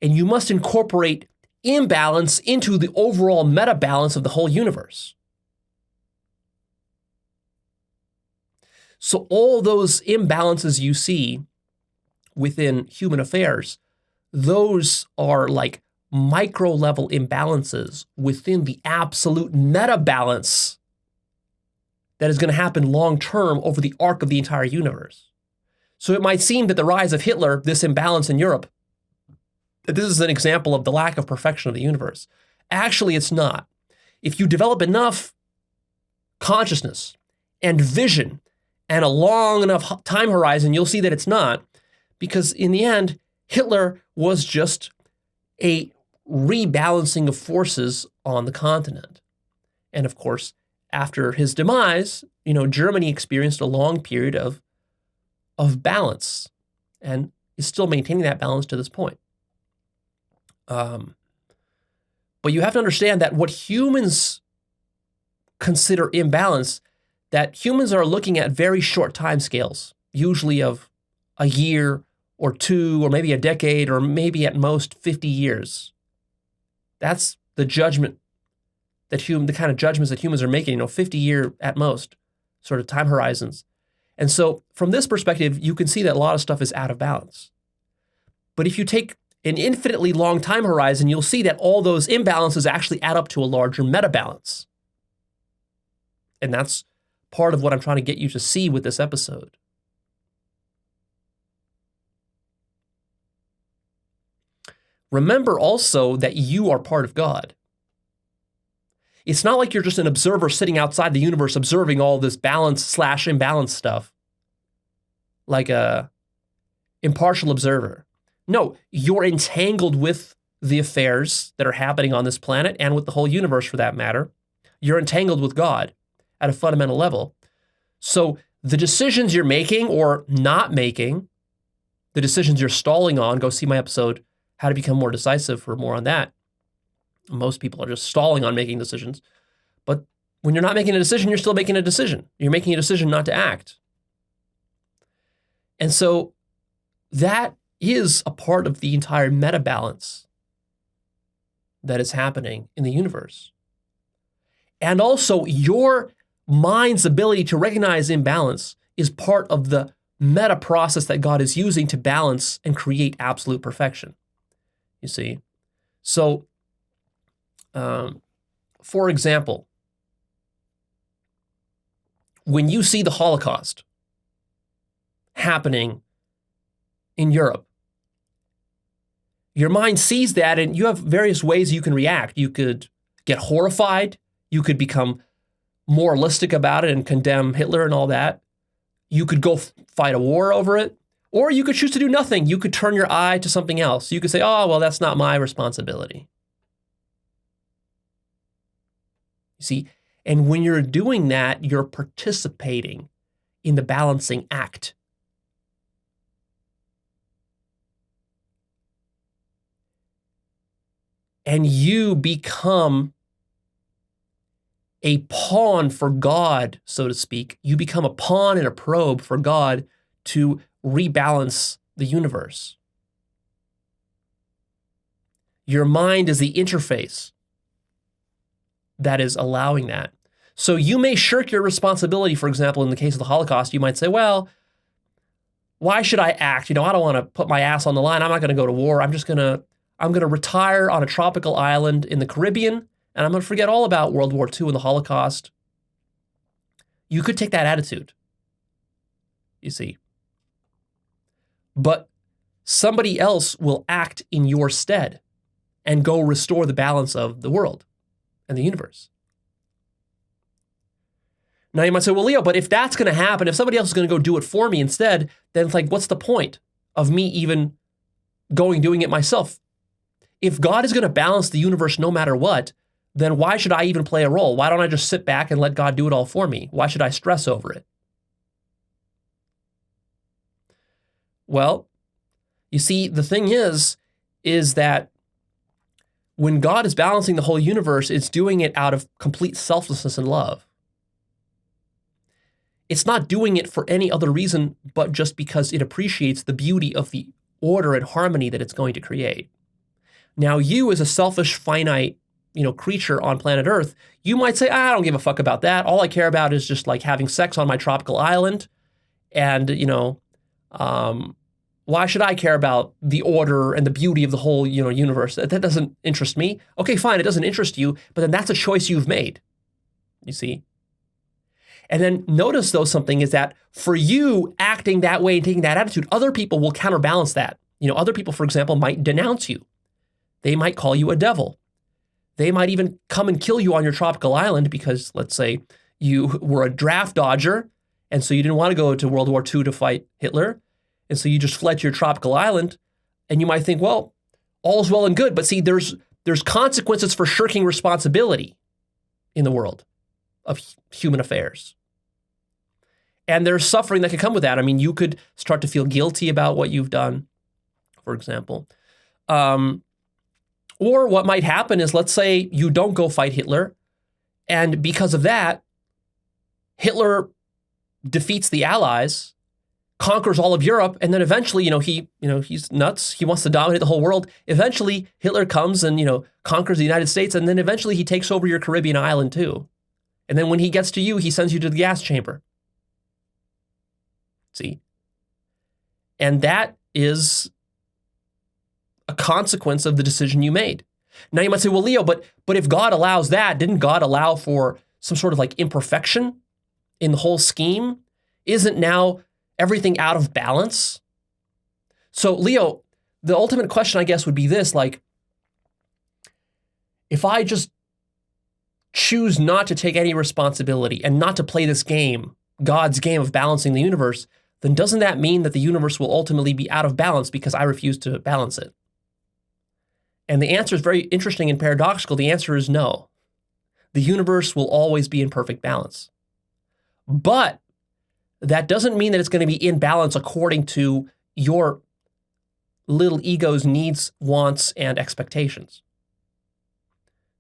And you must incorporate imbalance into the overall meta-balance of the whole universe. So all those imbalances you see within human affairs, those are like micro-level imbalances within the absolute meta-balance that is going to happen long-term over the arc of the entire universe. So it might seem that the rise of Hitler, this imbalance in Europe, that this is an example of the lack of perfection of the universe. Actually, it's not. If you develop enough consciousness and vision and a long enough time horizon, you'll see that it's not. Because in the end, Hitler was just a rebalancing of forces on the continent. And of course, after his demise, Germany experienced a long period of balance and is still maintaining that balance to this point. But you have to understand that what humans consider imbalance, that humans are looking at very short time scales, usually of a year or two, or maybe a decade, or maybe at most 50 years. That's the judgment the kind of judgments that humans are making, 50-year at most sort of time horizons. And so from this perspective, you can see that a lot of stuff is out of balance. But if you take an infinitely long time horizon, you'll see that all those imbalances actually add up to a larger meta balance. And that's part of what I'm trying to get you to see with this episode. Remember also that you are part of God. It's not like you're just an observer sitting outside the universe observing all this balance/imbalance stuff, like a impartial observer. No, you're entangled with the affairs that are happening on this planet and with the whole universe for that matter. You're entangled with God at a fundamental level. So the decisions you're making or not making, the decisions you're stalling on, go see my episode, How to Become More Decisive, for more on that. Most people are just stalling on making decisions. But when you're not making a decision, you're still making a decision. You're making a decision not to act. And so that is a part of the entire meta balance that is happening in the universe. And also, your mind's ability to recognize imbalance is part of the meta process that God is using to balance and create absolute perfection. You see? So, for example, when you see the Holocaust happening in Europe, your mind sees that and you have various ways you can react. You could get horrified. You could become moralistic about it and condemn Hitler and all that. You could go fight a war over it, or you could choose to do nothing. You could turn your eye to something else. You could say, oh, well, that's not my responsibility. You see, and when you're doing that, you're participating in the balancing act. And you become a pawn for God, so to speak. You become a pawn and a probe for God to rebalance the universe. Your mind is the interface that is allowing that. So you may shirk your responsibility. For example, in the case of the Holocaust, you might say, well, why should I act? I don't want to put my ass on the line. I'm not going to go to war. I'm going to retire on a tropical island in the Caribbean, and I'm going to forget all about World War II and the Holocaust. You could take that attitude, you see. But somebody else will act in your stead and go restore the balance of the world and the universe. Now you might say, well, Leo, but if that's going to happen, if somebody else is going to go do it for me instead, then it's like, what's the point of me even doing it myself? If God is going to balance the universe no matter what, then why should I even play a role? Why don't I just sit back and let God do it all for me? Why should I stress over it? Well, you see, the thing is that when God is balancing the whole universe, it's doing it out of complete selflessness and love. It's not doing it for any other reason but just because it appreciates the beauty of the order and harmony that it's going to create. Now, you as a selfish, finite, creature on planet Earth, you might say, I don't give a fuck about that. All I care about is just like having sex on my tropical island. And, why should I care about the order and the beauty of the whole, universe? That doesn't interest me. Okay, fine, it doesn't interest you, but then that's a choice you've made, you see? And then notice, though, something is that for you acting that way and taking that attitude, other people will counterbalance that. Other people, for example, might denounce you. They might call you a devil. They might even come and kill you on your tropical island because, let's say, you were a draft dodger, and so you didn't want to go to World War II to fight Hitler, and so you just fled to your tropical island, and you might think, well, all's well and good, but see, there's consequences for shirking responsibility in the world of human affairs. And there's suffering that could come with that. I mean, you could start to feel guilty about what you've done, for example. Or what might happen is, let's say you don't go fight Hitler, and because of that, Hitler defeats the Allies, conquers all of Europe, and then eventually, he's nuts. He wants to dominate the whole world. Eventually, Hitler comes and, conquers the United States, and then eventually he takes over your Caribbean island too. And then when he gets to you, he sends you to the gas chamber. See? And that is a consequence of the decision you made. Now you might say, well, Leo, but if God allows that, didn't God allow for some sort of like imperfection in the whole scheme? Isn't now everything out of balance? So Leo, the ultimate question, I guess, would be this, like, if I just choose not to take any responsibility and not to play this game, God's game of balancing the universe, then doesn't that mean that the universe will ultimately be out of balance because I refuse to balance it? And the answer is very interesting and paradoxical. The answer is no. The universe will always be in perfect balance. But that doesn't mean that it's going to be in balance according to your little ego's needs, wants, and expectations.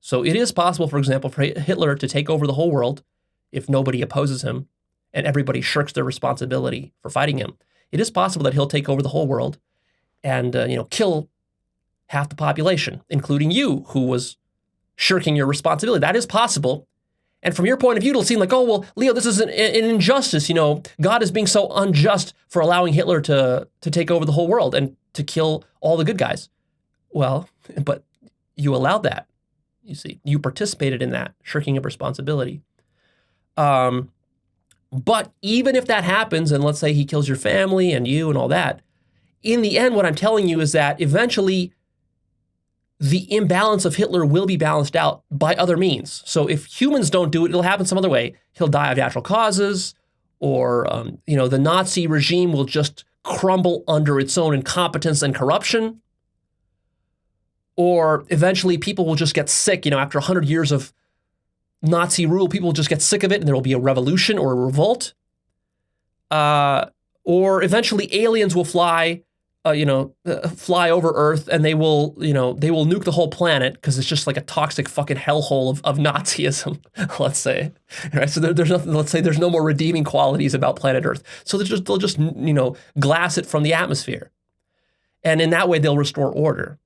So it is possible, for example, for Hitler to take over the whole world if nobody opposes him and everybody shirks their responsibility for fighting him. It is possible that he'll take over the whole world and kill half the population, including you, who was shirking your responsibility. That is possible. And from your point of view, it'll seem like, oh, well, Leo, this is an injustice. God is being so unjust for allowing Hitler to take over the whole world and to kill all the good guys. Well, but you allowed that. You see, you participated in that shirking of responsibility. But even if that happens, and let's say he kills your family and you and all that, in the end, what I'm telling you is that eventually the imbalance of Hitler will be balanced out by other means. So if humans don't do it, it'll happen some other way. He'll die of natural causes, or the Nazi regime will just crumble under its own incompetence and corruption. Or eventually people will just get sick, after 100 years of Nazi rule, people will just get sick of it and there will be a revolution or a revolt. Or eventually aliens will fly over Earth, and they will nuke the whole planet because it's just like a toxic fucking hellhole of Nazism, let's say. Right? So there's nothing. Let's say there's no more redeeming qualities about planet Earth. So they'll just glass it from the atmosphere, and in that way they'll restore order.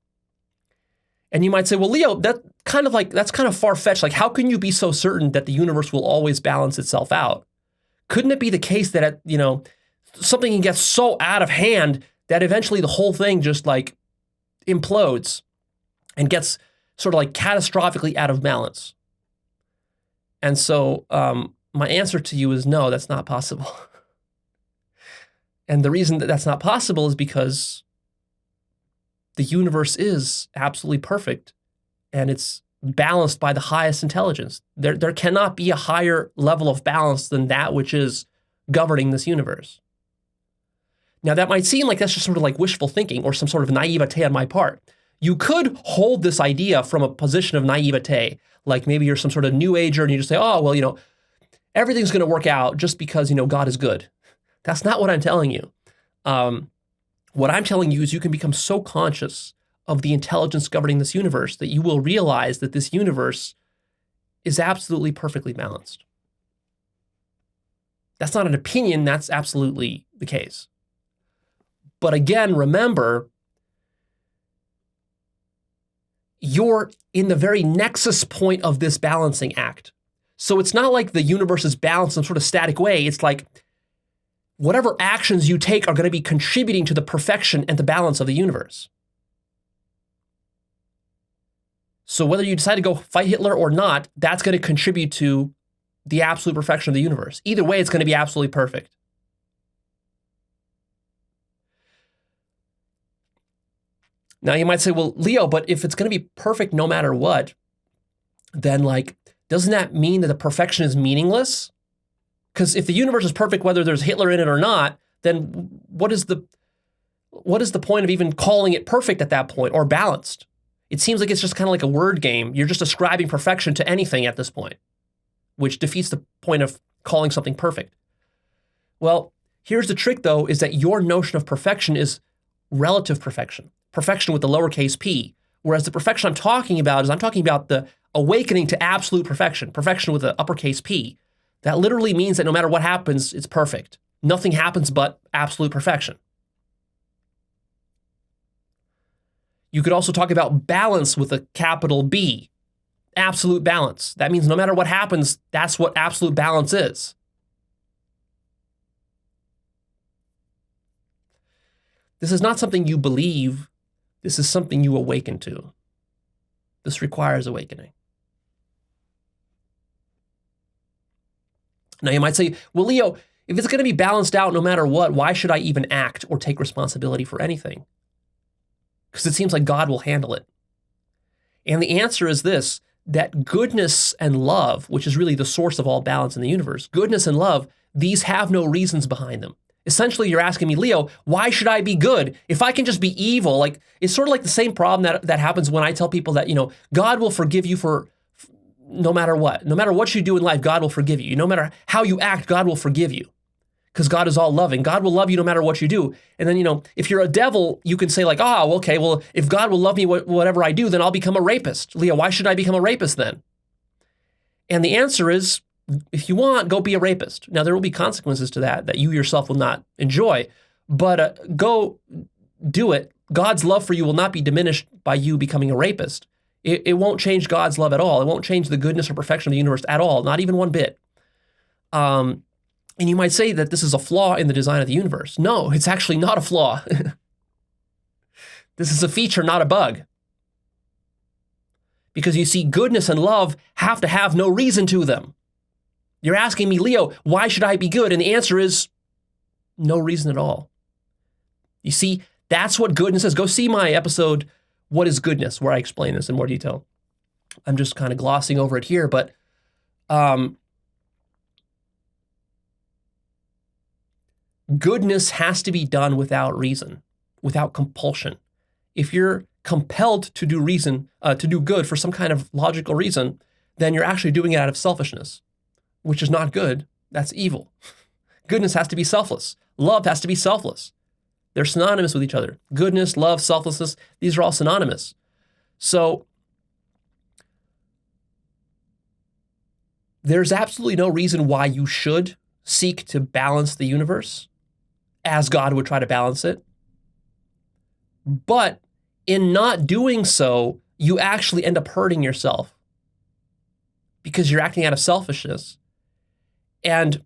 And you might say, well, Leo, that's kind of far-fetched. Like, how can you be so certain that the universe will always balance itself out? Couldn't it be the case that something can get so out of hand that eventually the whole thing just like implodes and gets sort of like catastrophically out of balance? And so my answer to you is no, that's not possible. And the reason that that's not possible is because the universe is absolutely perfect and it's balanced by the highest intelligence. There cannot be a higher level of balance than that which is governing this universe. Now, that might seem like that's just sort of like wishful thinking or some sort of naivete on my part. You could hold this idea from a position of naivete, like maybe you're some sort of new ager and you just say, oh, well, everything's going to work out just because, God is good. That's not what I'm telling you. What I'm telling you is you can become so conscious of the intelligence governing this universe that you will realize that this universe is absolutely perfectly balanced. That's not an opinion, that's absolutely the case. But again, remember, you're in the very nexus point of this balancing act. So it's not like the universe is balanced in some sort of static way. It's like whatever actions you take are going to be contributing to the perfection and the balance of the universe. So whether you decide to go fight Hitler or not, that's going to contribute to the absolute perfection of the universe. Either way, it's going to be absolutely perfect. Now you might say, well, Leo, but if it's going to be perfect no matter what, then doesn't that mean that the perfection is meaningless? Because if the universe is perfect, whether there's Hitler in it or not, then what is the point of even calling it perfect at that point or balanced? It seems like it's just kind of like a word game. You're just ascribing perfection to anything at this point, which defeats the point of calling something perfect. Well, here's the trick, though, is that your notion of perfection is relative perfection, perfection with the lowercase p, whereas the perfection I'm talking about the awakening to absolute perfection, perfection with the uppercase P. That literally means that no matter what happens, it's perfect. Nothing happens but absolute perfection. You could also talk about balance with a capital B, absolute balance. That means no matter what happens, that's what absolute balance is. This is not something you believe. This is something you awaken to. This requires awakening. Now you might say, well, Leo, if it's going to be balanced out no matter what, why should I even act or take responsibility for anything? Because it seems like God will handle it. And the answer is this, that goodness and love, which is really the source of all balance in the universe, goodness and love, these have no reasons behind them. Essentially, you're asking me, Leo, why should I be good? If I can just be evil, like it's sort of like the same problem that happens when I tell people that, God will forgive you for no matter what. No matter what you do in life, God will forgive you. No matter how you act, God will forgive you. Because God is all loving. God will love you no matter what you do. And then, if you're a devil, you can say like, okay, well, if God will love me whatever I do, then I'll become a rapist. Leo, why should I become a rapist then? And the answer is, if you want, go be a rapist. Now, there will be consequences to that you yourself will not enjoy, but go do it. God's love for you will not be diminished by you becoming a rapist. It won't change God's love at all. It won't change the goodness or perfection of the universe at all, not even one bit. And you might say that this is a flaw in the design of the universe. No, it's actually not a flaw. This is a feature, not a bug. Because you see, goodness and love have to have no reason to them. You're asking me, Leo, why should I be good? And the answer is no reason at all. You see, that's what goodness is. Go see my episode, What is Goodness, where I explain this in more detail. I'm just kind of glossing over it here, but goodness has to be done without reason, without compulsion. If you're compelled to do good for some kind of logical reason, then you're actually doing it out of selfishness, which is not good. That's evil. Goodness has to be selfless. Love has to be selfless. They're synonymous with each other. Goodness, love, selflessness, these are all synonymous. So there's absolutely no reason why you should seek to balance the universe as God would try to balance it. But in not doing so, you actually end up hurting yourself because you're acting out of selfishness. And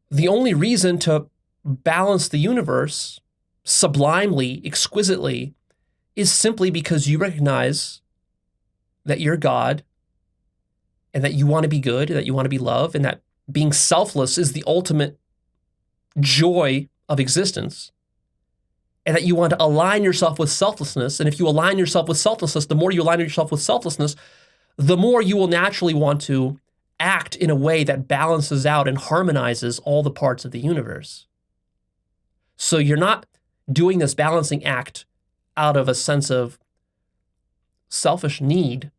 the only reason to balance the universe sublimely, exquisitely, is simply because you recognize that you're God and that you want to be good, that you want to be love, and that being selfless is the ultimate joy of existence, and that you want to align yourself with selflessness. And if you align yourself with selflessness, the more you align yourself with selflessness, the more you will naturally want to act in a way that balances out and harmonizes all the parts of the universe. So you're not doing this balancing act out of a sense of selfish need.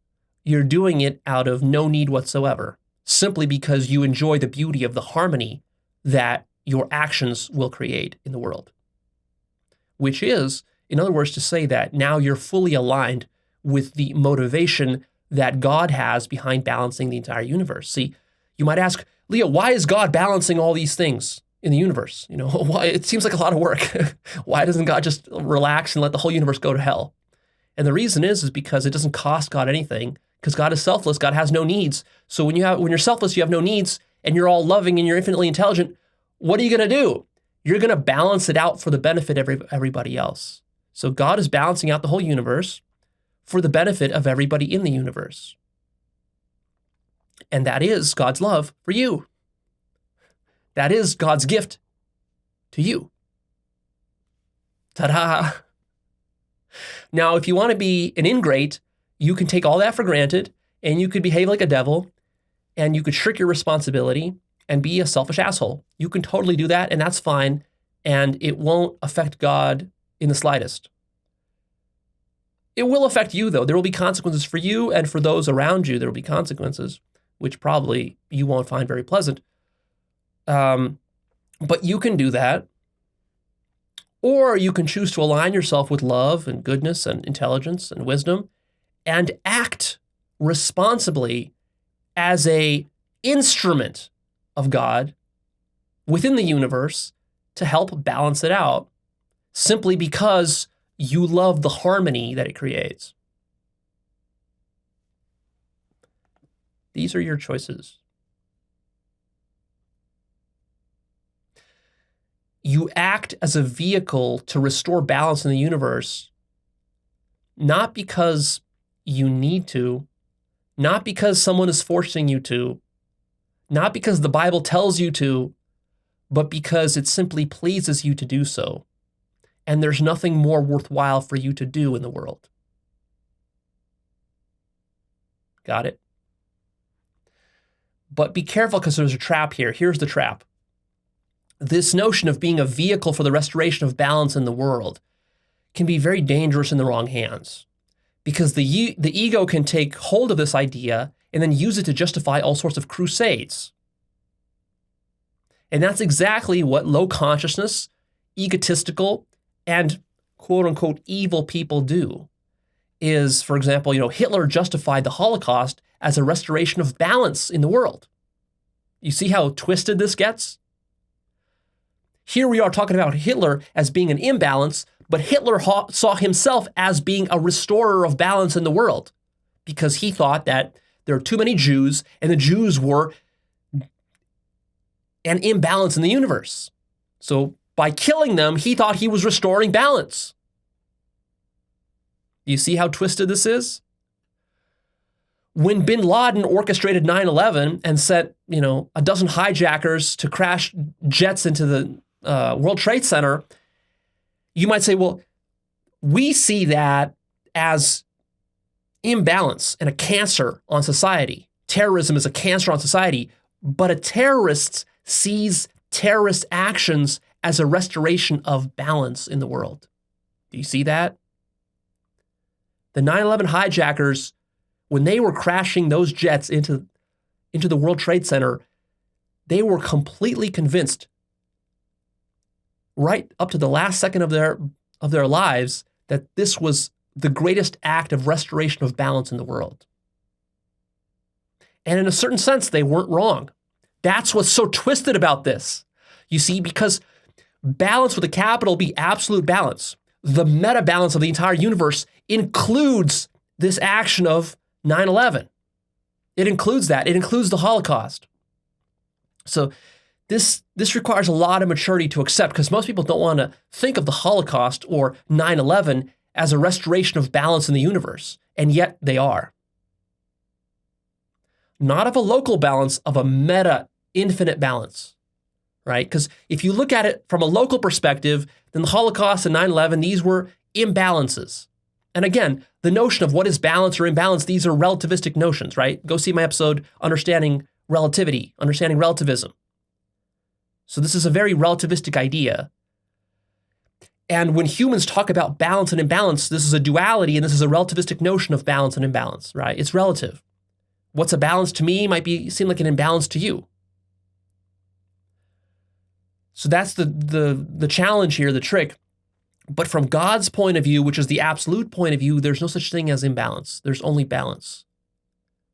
You're doing it out of no need whatsoever, simply because you enjoy the beauty of the harmony that your actions will create in the world. Which is, in other words, to say that now you're fully aligned with the motivation that God has behind balancing the entire universe. See, you might ask, Leo, why is God balancing all these things in the universe? Why? It seems like a lot of work. Why doesn't God just relax and let the whole universe go to hell? And the reason is because it doesn't cost God anything, because God is selfless. God has no needs. So when you're selfless, you have no needs, and you're all loving and you're infinitely intelligent, what are you going to do? You're going to balance it out for the benefit of everybody else. So God is balancing out the whole universe for the benefit of everybody in the universe. And that is God's love for you. That is God's gift to you. Ta-da! Now, if you want to be an ingrate, you can take all that for granted, and you could behave like a devil, and you could shirk your responsibility and be a selfish asshole. You can totally do that, and that's fine, and it won't affect God in the slightest. It will affect you, though. There will be consequences for you, and for those around you, there will be consequences, which probably you won't find very pleasant. But you can do that. Or you can choose to align yourself with love and goodness and intelligence and wisdom and act responsibly as an instrument of God within the universe to help balance it out, simply because you love the harmony that it creates. These are your choices. You act as a vehicle to restore balance in the universe, not because you need to, not because someone is forcing you to, not because the Bible tells you to, but because it simply pleases you to do so. And there's nothing more worthwhile for you to do in the world. Got it? But be careful, because there's a trap here. Here's the trap. This notion of being a vehicle for the restoration of balance in the world can be very dangerous in the wrong hands, because the ego can take hold of this idea and then use it to justify all sorts of crusades. And that's exactly what low consciousness, egotistical, and quote unquote evil people do. Is, for example, Hitler justified the Holocaust as a restoration of balance in the world. You see how twisted this gets? Here we are talking about Hitler as being an imbalance, but Hitler saw himself as being a restorer of balance in the world, because he thought that there are too many Jews and the Jews were an imbalance in the universe. So by killing them, he thought he was restoring balance. You see how twisted this is? When bin Laden orchestrated 9/11 and sent, a dozen hijackers to crash jets into the World Trade Center, you might say, well, we see that as imbalance and a cancer on society. Terrorism is a cancer on society, but a terrorist sees terrorist actions as a restoration of balance in the world. Do you see that? The 9/11 hijackers, when they were crashing those jets into the World Trade Center, they were completely convinced, right up to the last second of their lives, that this was the greatest act of restoration of balance in the world. And in a certain sense, they weren't wrong. That's what's so twisted about this. You see, because balance with a capital B, absolute balance, the meta balance of the entire universe, includes this action of 9/11. It includes that. It includes the Holocaust. So this requires a lot of maturity to accept, because most people don't want to think of the Holocaust or 9/11 as a restoration of balance in the universe, and yet they are. Not of a local balance, of a meta, infinite balance, right? Because if you look at it from a local perspective, then the Holocaust and 9/11, these were imbalances. And again, the notion of what is balance or imbalance, these are relativistic notions, right? Go see my episode, Understanding Relativity, Understanding Relativism. So this is a very relativistic idea. And when humans talk about balance and imbalance, this is a duality, and this is a relativistic notion of balance and imbalance, right? It's relative. What's a balance to me might seem like an imbalance to you. So that's the challenge here, the trick. But from God's point of view, which is the absolute point of view, there's no such thing as imbalance. There's only balance.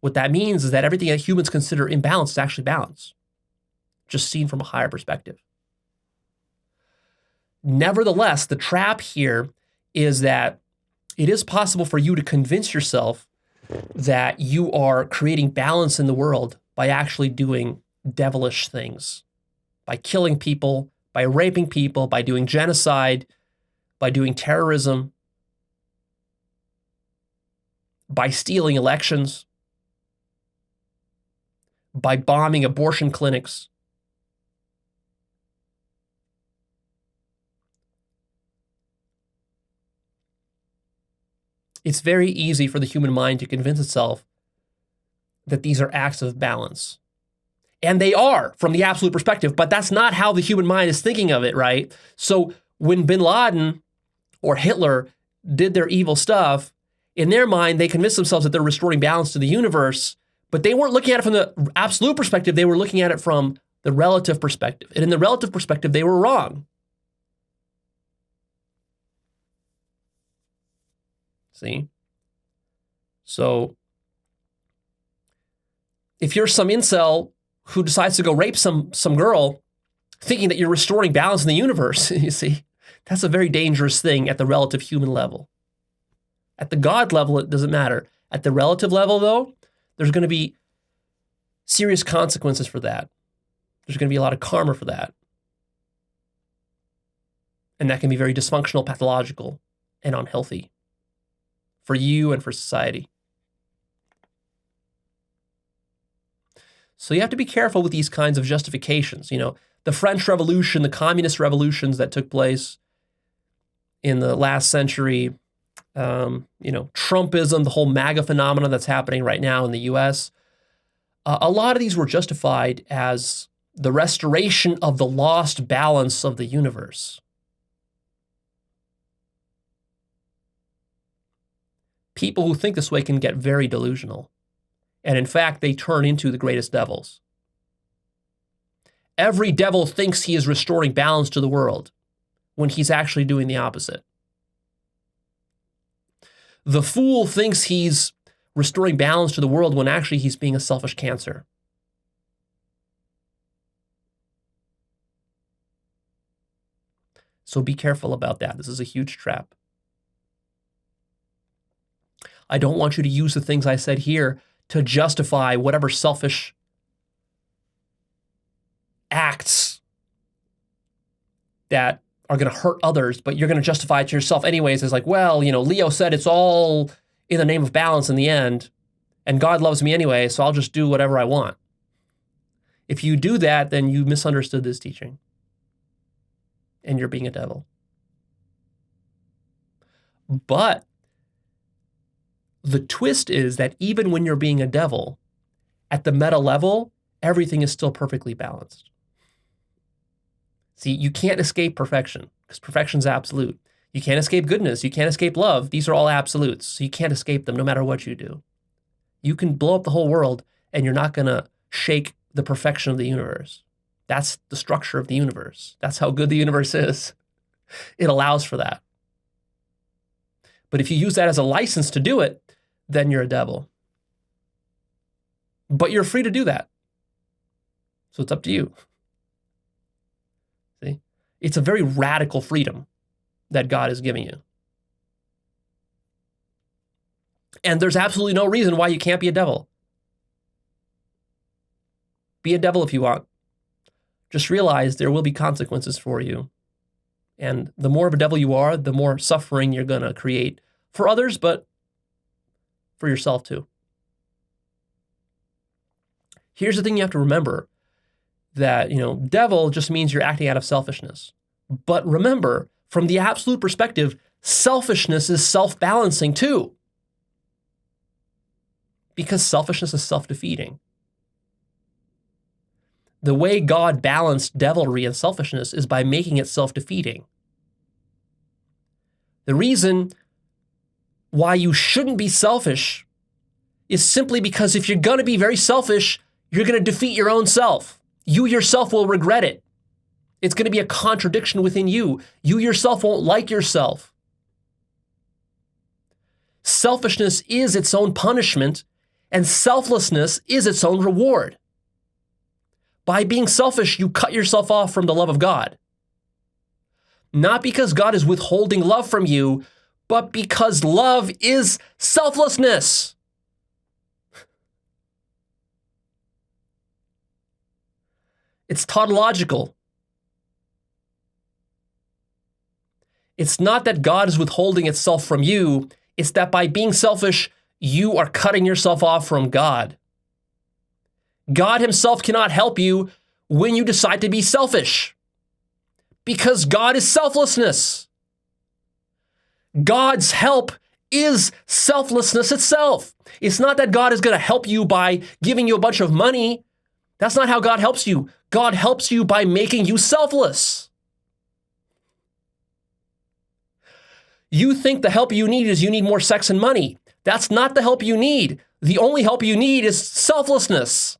What that means is that everything that humans consider imbalanced is actually balance, just seen from a higher perspective. Nevertheless, the trap here is that it is possible for you to convince yourself that you are creating balance in the world by actually doing devilish things, by killing people, by raping people, by doing genocide, by doing terrorism, by stealing elections, by bombing abortion clinics. It's very easy for the human mind to convince itself that these are acts of balance. And they are from the absolute perspective, but that's not how the human mind is thinking of it, right? So when bin Laden or Hitler did their evil stuff, in their mind, they convinced themselves that they're restoring balance to the universe, but they weren't looking at it from the absolute perspective. They were looking at it from the relative perspective. And in the relative perspective, they were wrong. See? So if you're some incel who decides to go rape some girl, thinking that you're restoring balance in the universe. You see, that's a very dangerous thing at the relative human level. At the God level, it doesn't matter. At the relative level, though, there's going to be serious consequences for that. There's going to be a lot of karma for that. And that can be very dysfunctional, pathological, and unhealthy for you and for society. So you have to be careful with these kinds of justifications. You know, the French Revolution, the communist revolutions that took place in the last century, Trumpism, the whole MAGA phenomenon that's happening right now in the US, a lot of these were justified as the restoration of the lost balance of the universe. People who think this way can get very delusional. And in fact, they turn into the greatest devils. Every devil thinks he is restoring balance to the world when he's actually doing the opposite. The fool thinks he's restoring balance to the world when actually he's being a selfish cancer. So be careful about that. This is a huge trap. I don't want you to use the things I said here to justify whatever selfish acts that are going to hurt others, but you're going to justify it to yourself anyways as like, well, Leo said it's all in the name of balance in the end, and God loves me anyway, so I'll just do whatever I want. If you do that, then you misunderstood this teaching, and you're being a devil. But the twist is that even when you're being a devil, at the meta level, everything is still perfectly balanced. See, you can't escape perfection because perfection is absolute. You can't escape goodness. You can't escape love. These are all absolutes. So you can't escape them no matter what you do. You can blow up the whole world and you're not going to shake the perfection of the universe. That's the structure of the universe. That's how good the universe is. It allows for that. But if you use that as a license to do it, then you're a devil. But you're free to do that. So it's up to you. See? It's a very radical freedom that God is giving you. And there's absolutely no reason why you can't be a devil. Be a devil if you want. Just realize there will be consequences for you. And the more of a devil you are, the more suffering you're going to create for others, but for yourself too. Here's the thing you have to remember, that, devil just means you're acting out of selfishness. But remember, from the absolute perspective, selfishness is self-balancing too. Because selfishness is self-defeating. The way God balanced devilry and selfishness is by making it self-defeating. The reason why you shouldn't be selfish is simply because if you're going to be very selfish, you're going to defeat your own self. You yourself will regret it. It's going to be a contradiction within you. You yourself won't like yourself. Selfishness is its own punishment, and selflessness is its own reward. By being selfish, you cut yourself off from the love of God. Not because God is withholding love from you, but because love is selflessness. It's tautological. It's not that God is withholding itself from you. It's that by being selfish, you are cutting yourself off from God. God himself cannot help you when you decide to be selfish, because God is selflessness. God's help is selflessness itself. It's not that God is going to help you by giving you a bunch of money. That's not how God helps you. God helps you by making you selfless. You think the help you need is you need more sex and money. That's not the help you need. The only help you need is selflessness.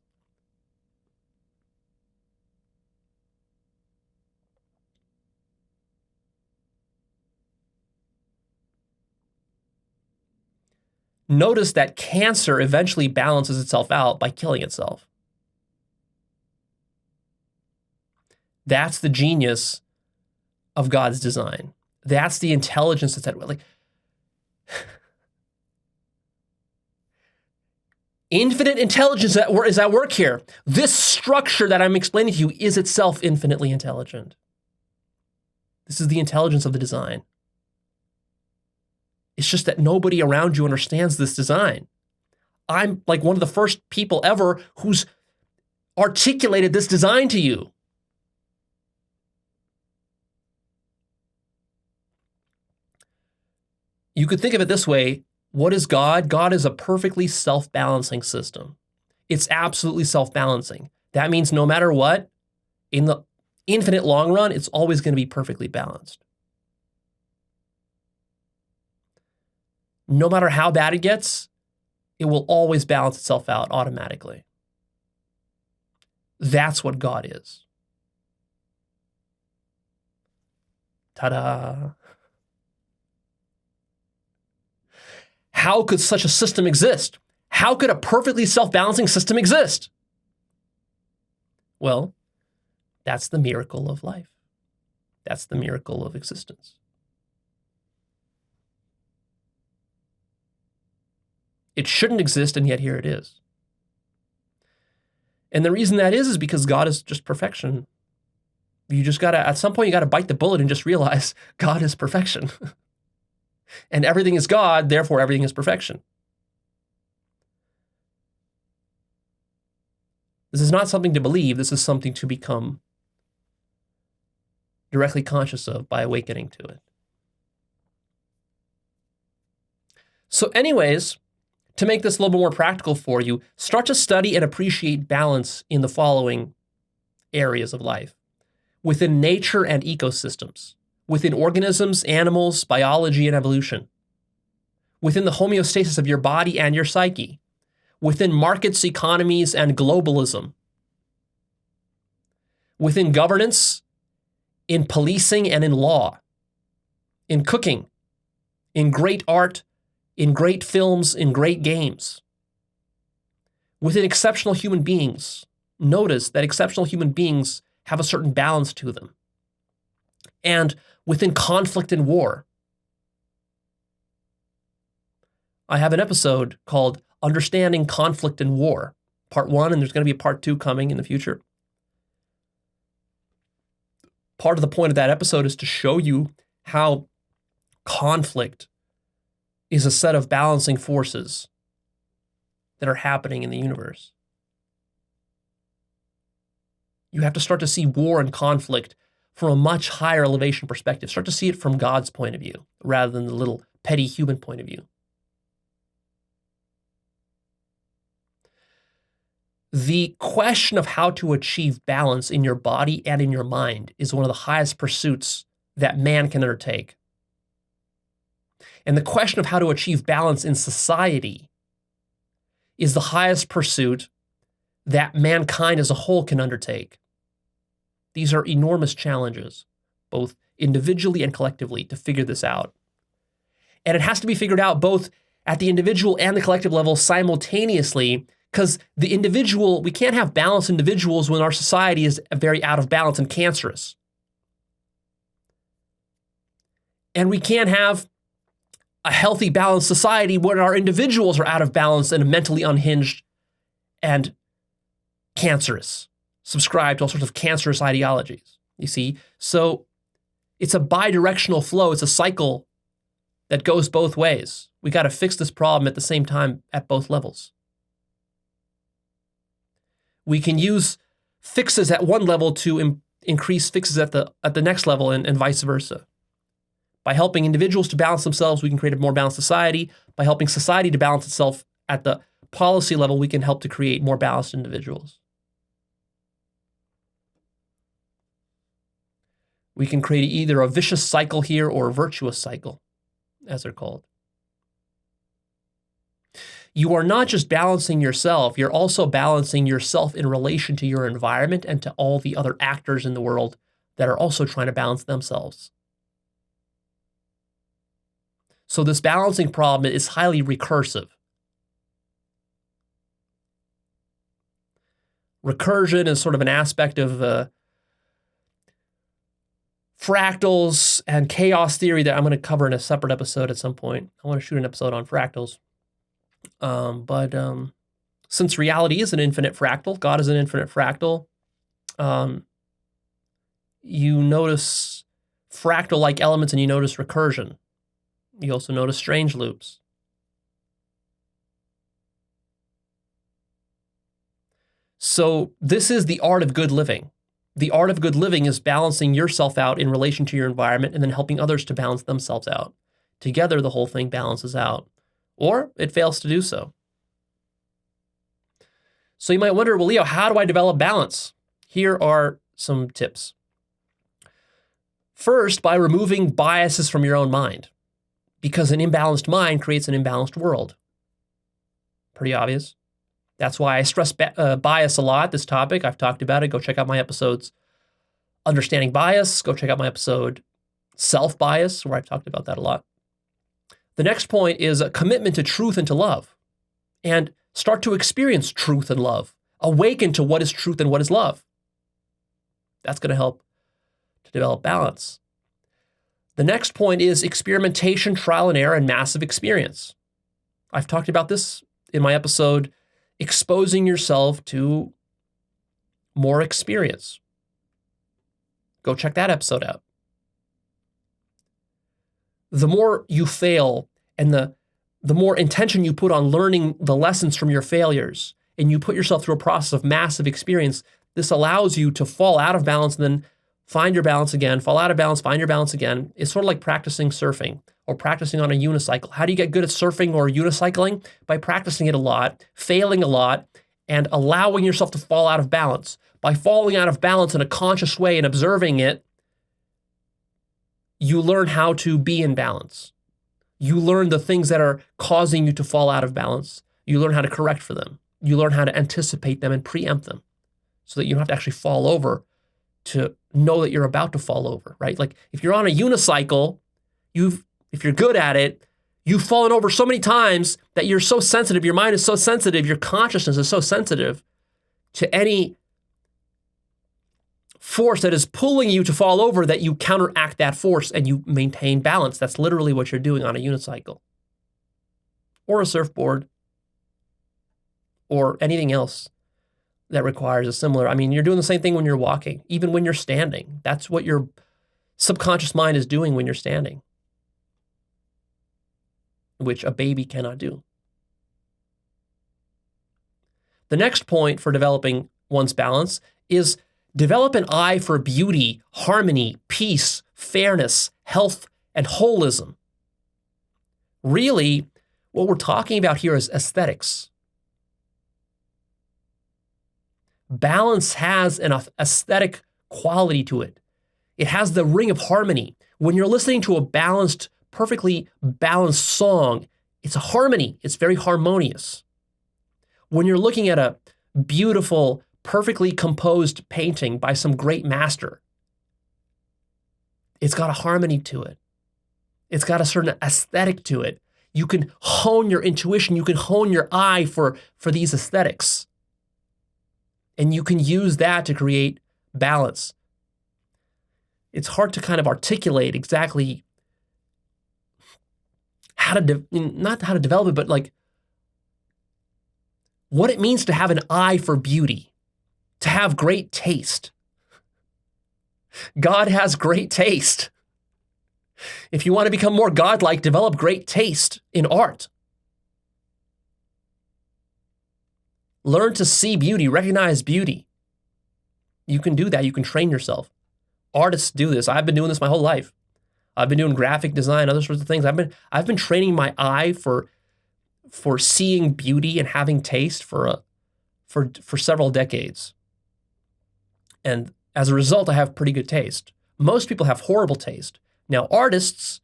Notice that cancer eventually balances itself out by killing itself. That's the genius of God's design. That's the intelligence that's at work. Like, infinite intelligence is at work here. This structure that I'm explaining to you is itself infinitely intelligent. This is the intelligence of the design. It's just that nobody around you understands this design. I'm like one of the first people ever who's articulated this design to you. You could think of it this way. What is God? God is a perfectly self-balancing system. It's absolutely self-balancing. That means no matter what, in the infinite long run, it's always going to be perfectly balanced. No matter how bad it gets, it will always balance itself out automatically. That's what God is. Ta-da! How could such a system exist? How could a perfectly self-balancing system exist? Well, that's the miracle of life. That's the miracle of existence. It shouldn't exist, and yet here it is. And the reason that is because God is just perfection. You just gotta, at some point, you gotta bite the bullet and just realize God is perfection. And everything is God, therefore everything is perfection. This is not something to believe, this is something to become directly conscious of by awakening to it. So anyways, to make this a little bit more practical for you, start to study and appreciate balance in the following areas of life. Within nature and ecosystems. Within organisms, animals, biology, and evolution. Within the homeostasis of your body and your psyche. Within markets, economies, and globalism. Within governance, in policing, and in law. In cooking, in great art, in great films, in great games. Within exceptional human beings, notice that exceptional human beings have a certain balance to them. And within conflict and war. I have an episode called Understanding Conflict and War, Part 1, and there's going to be a Part 2 coming in the future. Part of the point of that episode is to show you how conflict is a set of balancing forces that are happening in the universe. You have to start to see war and conflict from a much higher elevation perspective. Start to see it from God's point of view, rather than the little petty human point of view. The question of how to achieve balance in your body and in your mind is one of the highest pursuits that man can undertake. And the question of how to achieve balance in society is the highest pursuit that mankind as a whole can undertake. These are enormous challenges, both individually and collectively, to figure this out. And it has to be figured out both at the individual and the collective level simultaneously, because the individual, we can't have balanced individuals when our society is very out of balance and cancerous. And we can't have a healthy, balanced society when our individuals are out of balance and mentally unhinged and cancerous, subscribe to all sorts of cancerous ideologies, you see? So it's a bidirectional flow. It's a cycle that goes both ways. We got to fix this problem at the same time at both levels. We can use fixes at one level to increase fixes at the next level and vice versa. By helping individuals to balance themselves, we can create a more balanced society. By helping society to balance itself at the policy level, we can help to create more balanced individuals. We can create either a vicious cycle here or a virtuous cycle, as they're called. You are not just balancing yourself, you're also balancing yourself in relation to your environment and to all the other actors in the world that are also trying to balance themselves. So this balancing problem is highly recursive. Recursion is sort of an aspect of fractals and chaos theory that I'm going to cover in a separate episode at some point. I want to shoot an episode on fractals. But since reality is an infinite fractal, God is an infinite fractal, you notice fractal-like elements and you notice recursion. You also notice strange loops. So this is the art of good living. The art of good living is balancing yourself out in relation to your environment and then helping others to balance themselves out. Together, the whole thing balances out. Or it fails to do so. So you might wonder, well, Leo, how do I develop balance? Here are some tips. First, by removing biases from your own mind, because an imbalanced mind creates an imbalanced world. Pretty obvious. That's why I stress bias a lot, this topic. I've talked about it. Go check out my episodes, Understanding Bias. Go check out my episode, Self-Bias, where I've talked about that a lot. The next point is a commitment to truth and to love. And start to experience truth and love. Awaken to what is truth and what is love. That's going to help to develop balance. The next point is experimentation, trial and error, and massive experience. I've talked about this in my episode, Exposing Yourself to More Experience. Go check that episode out. The more you fail and the more intention you put on learning the lessons from your failures, and you put yourself through a process of massive experience, this allows you to fall out of balance and then find your balance again, fall out of balance, find your balance again. It's sort of like practicing surfing or practicing on a unicycle. How do you get good at surfing or unicycling? By practicing it a lot, failing a lot, and allowing yourself to fall out of balance. By falling out of balance in a conscious way and observing it, you learn how to be in balance. You learn the things that are causing you to fall out of balance. You learn how to correct for them. You learn how to anticipate them and preempt them so that you don't have to actually fall over to know that you're about to fall over, right? Like if you're on a unicycle, if you're good at it, you've fallen over so many times that you're so sensitive, your mind is so sensitive, your consciousness is so sensitive to any force that is pulling you to fall over that you counteract that force and you maintain balance. That's literally what you're doing on a unicycle or a surfboard or anything else that requires a similar, you're doing the same thing when you're walking, even when you're standing. That's what your subconscious mind is doing when you're standing, which a baby cannot do. The next point for developing one's balance is develop an eye for beauty, harmony, peace, fairness, health, and holism. Really, what we're talking about here is aesthetics. Balance has an aesthetic quality to it. It has the ring of harmony. When you're listening to a balanced, perfectly balanced song, it's a harmony. It's very harmonious. When you're looking at a beautiful, perfectly composed painting by some great master, it's got a harmony to it. It's got a certain aesthetic to it. You can hone your intuition. You can hone your eye for these aesthetics. And you can use that to create balance. It's hard to kind of articulate exactly not how to develop it, but like what it means to have an eye for beauty, to have great taste. God has great taste. If you want to become more godlike, develop great taste in art. Learn to see beauty, recognize beauty. You can do that. You can train yourself. Artists do this. I've been doing this my whole life. I've been doing graphic design, other sorts of things. I've been training my eye for seeing beauty and having taste for several decades. And as a result, I have pretty good taste. Most people have horrible taste. Now, artists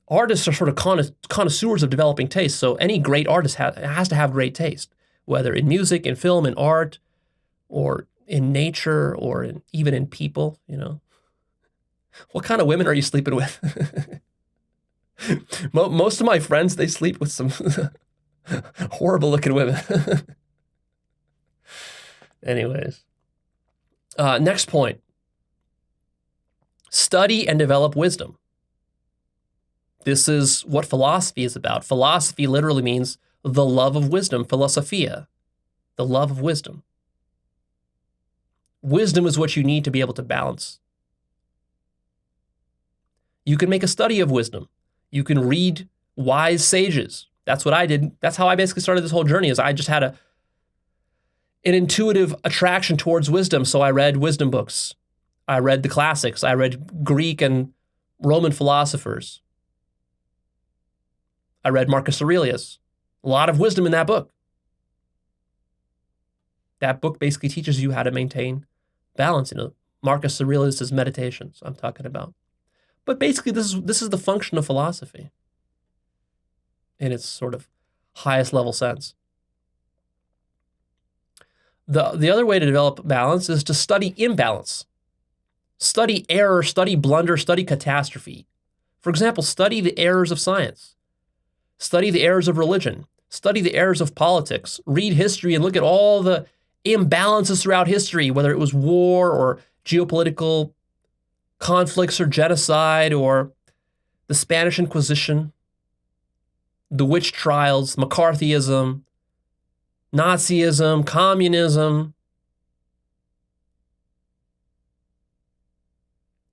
are sort of connoisseurs of developing taste. So any great artist has to have great taste, whether in music, in film, in art, or in nature, or even in people, What kind of women are you sleeping with? Most of my friends, they sleep with some horrible looking women. Anyways, next point. Study and develop wisdom. This is what philosophy is about. Philosophy literally means the love of wisdom, philosophia, the love of wisdom. Wisdom is what you need to be able to balance. You can make a study of wisdom. You can read wise sages. That's what I did. That's how I basically started this whole journey, is I just had an intuitive attraction towards wisdom. So I read wisdom books. I read the classics. I read Greek and Roman philosophers. I read Marcus Aurelius. A lot of wisdom in that book. That book basically teaches you how to maintain balance. Marcus Aurelius' Meditations I'm talking about. But basically, this is the function of philosophy in its sort of highest level sense. The other way to develop balance is to study imbalance. Study error, study blunder, study catastrophe. For example, study the errors of science. Study the errors of religion. Study the errors of politics. Read history and look at all the imbalances throughout history, whether it was war or geopolitical conflicts or genocide or the Spanish Inquisition, the witch trials, McCarthyism, Nazism, communism.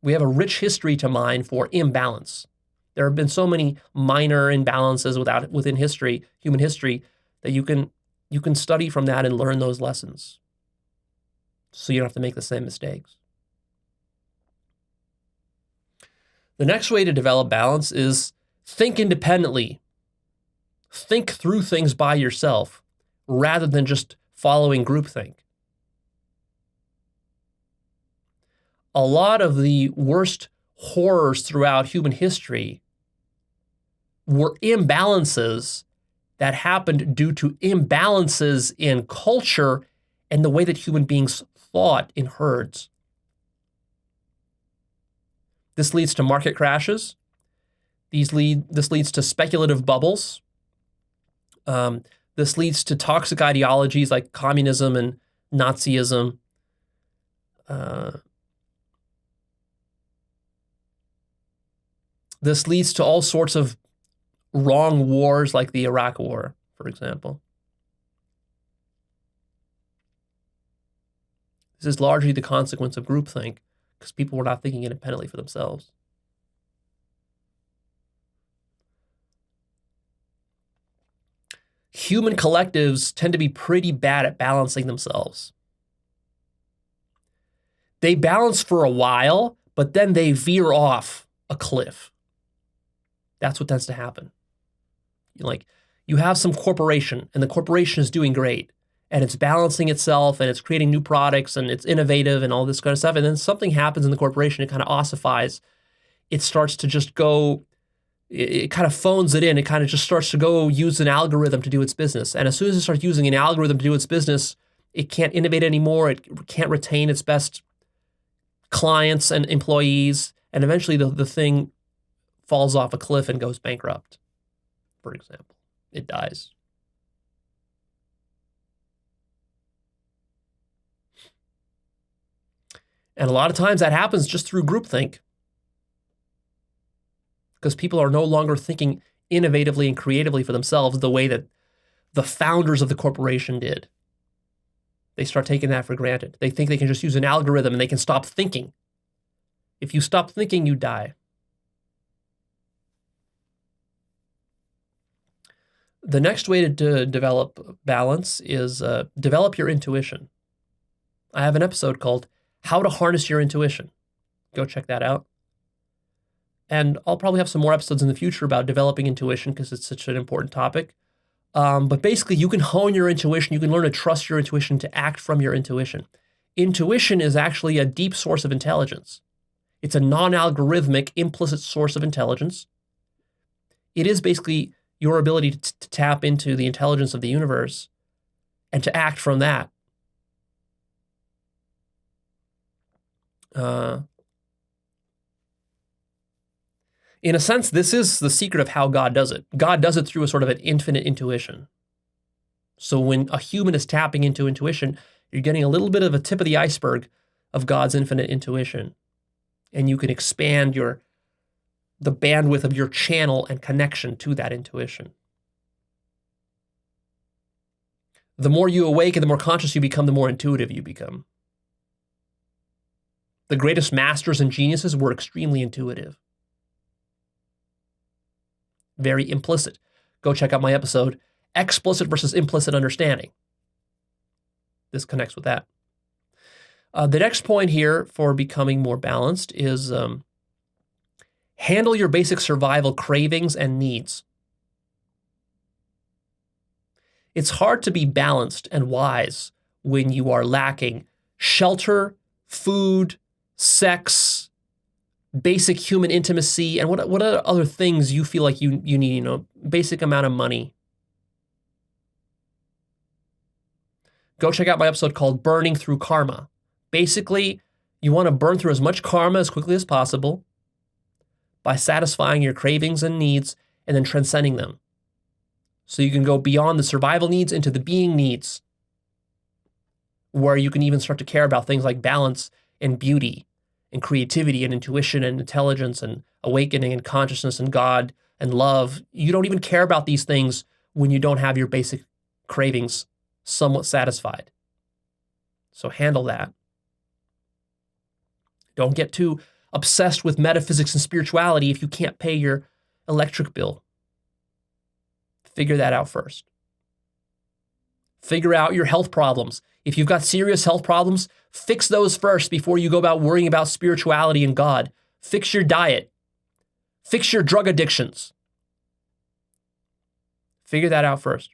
We have a rich history to mine for imbalance. There have been so many minor imbalances within history, human history, that you can study from that and learn those lessons, so you don't have to make the same mistakes. The next way to develop balance is think independently. Think through things by yourself rather than just following groupthink. A lot of the worst horrors throughout human history were imbalances that happened due to imbalances in culture and the way that human beings thought in herds. This leads to market crashes. This leads to speculative bubbles. This leads to toxic ideologies like communism and Nazism. This leads to all sorts of wrong wars like the Iraq War, for example. This is largely the consequence of groupthink, because people were not thinking independently for themselves. Human collectives tend to be pretty bad at balancing themselves. They balance for a while, but then they veer off a cliff. That's what tends to happen. You have some corporation, and the corporation is doing great, and it's balancing itself, and it's creating new products, and it's innovative, and all this kind of stuff. And then something happens in the corporation, it kind of ossifies. It starts to just go, it kind of phones it in. It kind of just starts to go use an algorithm to do its business. And as soon as it starts using an algorithm to do its business, it can't innovate anymore. It can't retain its best clients and employees. And eventually the thing falls off a cliff and goes bankrupt, for example. It dies. And a lot of times that happens just through groupthink, because people are no longer thinking innovatively and creatively for themselves the way that the founders of the corporation did. They start taking that for granted. They think they can just use an algorithm and they can stop thinking. If you stop thinking, you die. The next way to develop balance is develop your intuition. I have an episode called How to Harness Your Intuition. Go check that out. And I'll probably have some more episodes in the future about developing intuition because it's such an important topic. But basically, you can hone your intuition. You can learn to trust your intuition, to act from your intuition. Intuition is actually a deep source of intelligence. It's a non-algorithmic, implicit source of intelligence. It is basically your ability to tap into the intelligence of the universe and to act from that. In a sense, this is the secret of how God does it. God does it through a sort of an infinite intuition. So when a human is tapping into intuition, you're getting a little bit of a tip of the iceberg of God's infinite intuition. And you can expand the bandwidth of your channel and connection to that intuition. The more you awaken, the more conscious you become, the more intuitive you become. The greatest masters and geniuses were extremely intuitive. Very implicit. Go check out my episode, Explicit versus Implicit Understanding. This connects with that. The next point here for becoming more balanced is handle your basic survival cravings and needs. It's hard to be balanced and wise when you are lacking shelter, food, sex, basic human intimacy, and what are other things you feel like you need, basic amount of money. Go check out my episode called Burning Through Karma. Basically, you want to burn through as much karma as quickly as possible by satisfying your cravings and needs and then transcending them. So you can go beyond the survival needs into the being needs, where you can even start to care about things like balance and beauty and creativity and intuition and intelligence and awakening and consciousness and God and love. You don't even care about these things when you don't have your basic cravings somewhat satisfied. So handle that. Don't get too obsessed with metaphysics and spirituality if you can't pay your electric bill. Figure that out first. Figure out your health problems. If you've got serious health problems, fix those first before you go about worrying about spirituality and God. Fix your diet. Fix your drug addictions. Figure that out first.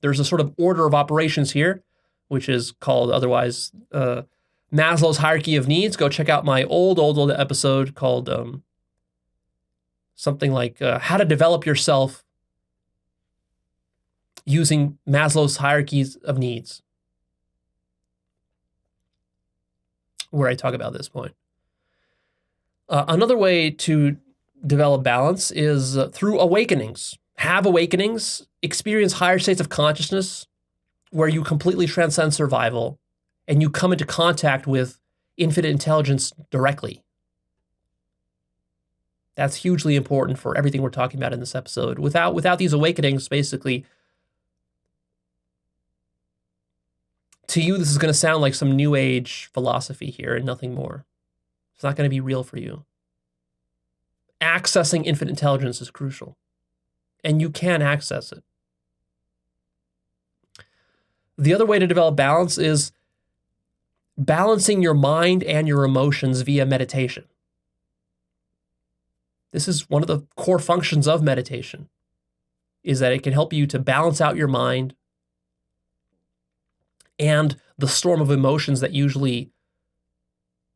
There's a sort of order of operations here, which is called otherwise Maslow's hierarchy of needs. Go check out my old episode called something like How to Develop Yourself Using Maslow's Hierarchies of Needs, where I talk about this point. Another way to develop balance is through awakenings. Have awakenings, experience higher states of consciousness where you completely transcend survival and you come into contact with infinite intelligence directly. That's hugely important for everything we're talking about in this episode. Without these awakenings, basically, to you, this is going to sound like some new age philosophy here and nothing more. It's not going to be real for you. Accessing infinite intelligence is crucial, and you can access it. The other way to develop balance is balancing your mind and your emotions via meditation. This is one of the core functions of meditation, is that it can help you to balance out your mind and the storm of emotions that usually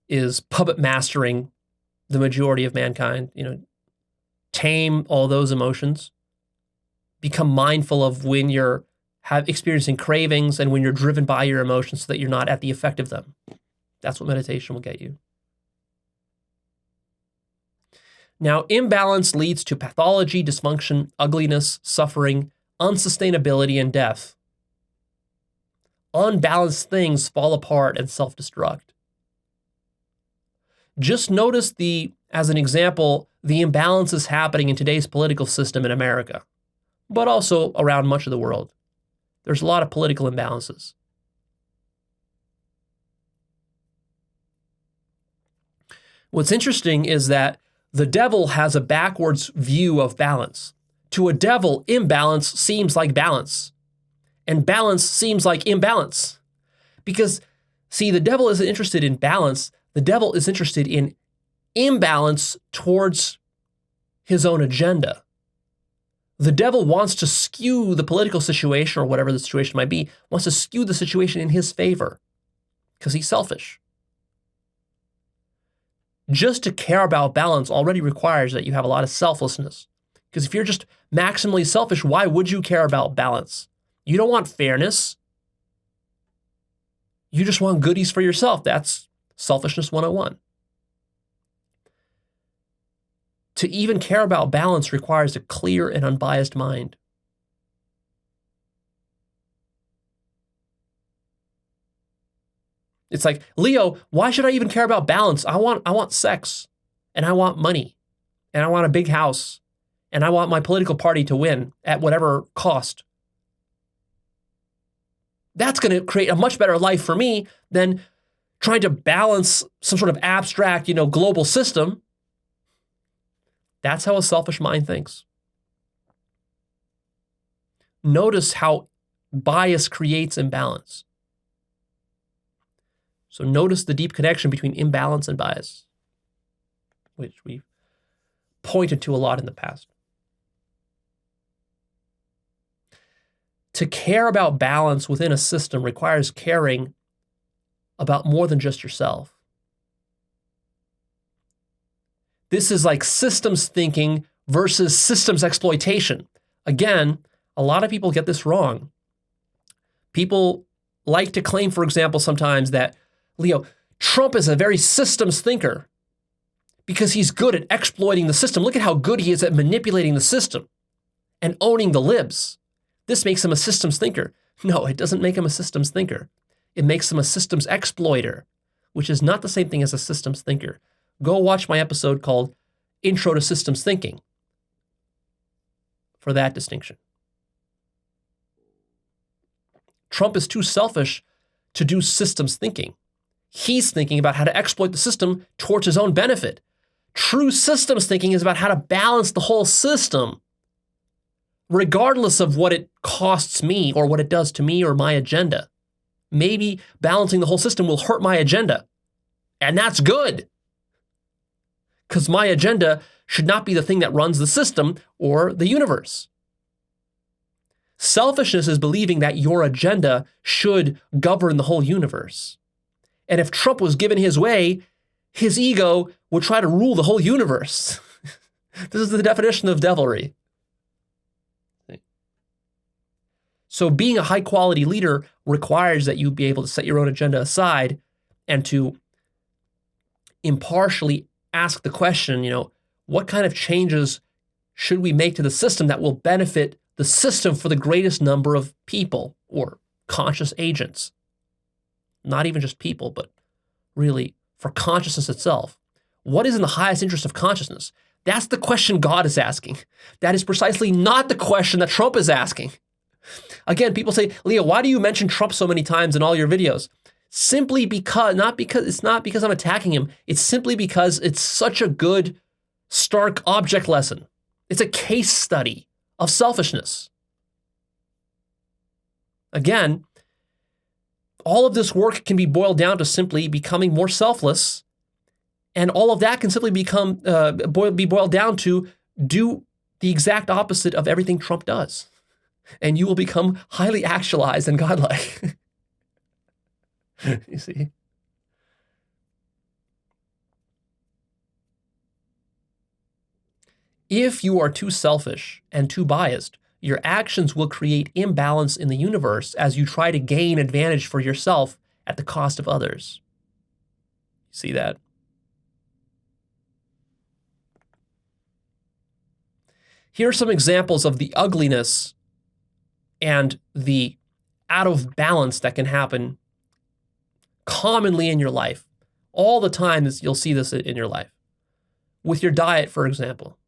is puppet mastering the majority of mankind. Tame all those emotions. Become mindful of when you're experiencing cravings and when you're driven by your emotions so that you're not at the effect of them. That's what meditation will get you. Now, imbalance leads to pathology, dysfunction, ugliness, suffering, unsustainability, and death. Unbalanced things fall apart and self-destruct. Just notice as an example, the imbalances happening in today's political system in America, but also around much of the world. There's a lot of political imbalances. What's interesting is that the devil has a backwards view of balance. To a devil, imbalance seems like balance, and balance seems like imbalance. Because, see, the devil isn't interested in balance. The devil is interested in imbalance towards his own agenda. The devil wants to skew the political situation, or whatever the situation might be, wants to skew the situation in his favor because he's selfish. Just to care about balance already requires that you have a lot of selflessness. Because if you're just maximally selfish, why would you care about balance? You don't want fairness. You just want goodies for yourself. That's selfishness 101. To even care about balance requires a clear and unbiased mind. It's like, Leo, why should I even care about balance? I want sex, and I want money, and I want a big house, and I want my political party to win at whatever cost. That's going to create a much better life for me than trying to balance some sort of abstract, global system. That's how a selfish mind thinks. Notice how bias creates imbalance. So notice the deep connection between imbalance and bias, which we've pointed to a lot in the past. To care about balance within a system requires caring about more than just yourself. This is like systems thinking versus systems exploitation. Again, a lot of people get this wrong. People like to claim, for example, sometimes that, Leo, Trump is a very systems thinker because he's good at exploiting the system. Look at how good he is at manipulating the system and owning the libs. This makes him a systems thinker. No, it doesn't make him a systems thinker. It makes him a systems exploiter, which is not the same thing as a systems thinker. Go watch my episode called Intro to Systems Thinking for that distinction. Trump is too selfish to do systems thinking. He's thinking about how to exploit the system towards his own benefit. True systems thinking is about how to balance the whole system, regardless of what it costs me or what it does to me or my agenda. Maybe balancing the whole system will hurt my agenda, and that's good, because my agenda should not be the thing that runs the system or the universe. Selfishness is believing that your agenda should govern the whole universe. And if Trump was given his way, his ego would try to rule the whole universe. This is the definition of devilry. So being a high-quality leader requires that you be able to set your own agenda aside and to impartially ask the question, what kind of changes should we make to the system that will benefit the system for the greatest number of people or conscious agents? Not even just people, but really for consciousness itself. What is in the highest interest of consciousness? That's the question God is asking. That is precisely not the question that Trump is asking. Again, people say, Leo, why do you mention Trump so many times in all your videos? Simply because, it's not because I'm attacking him. It's simply because it's such a good, stark object lesson. It's a case study of selfishness. Again, all of this work can be boiled down to simply becoming more selfless, and all of that can simply be boiled down to do the exact opposite of everything Trump does, and you will become highly actualized and godlike. You see? If you are too selfish and too biased, your actions will create imbalance in the universe as you try to gain advantage for yourself at the cost of others. See that? Here are some examples of the ugliness and the out of balance that can happen commonly in your life. All the time you'll see this in your life. With your diet, for example.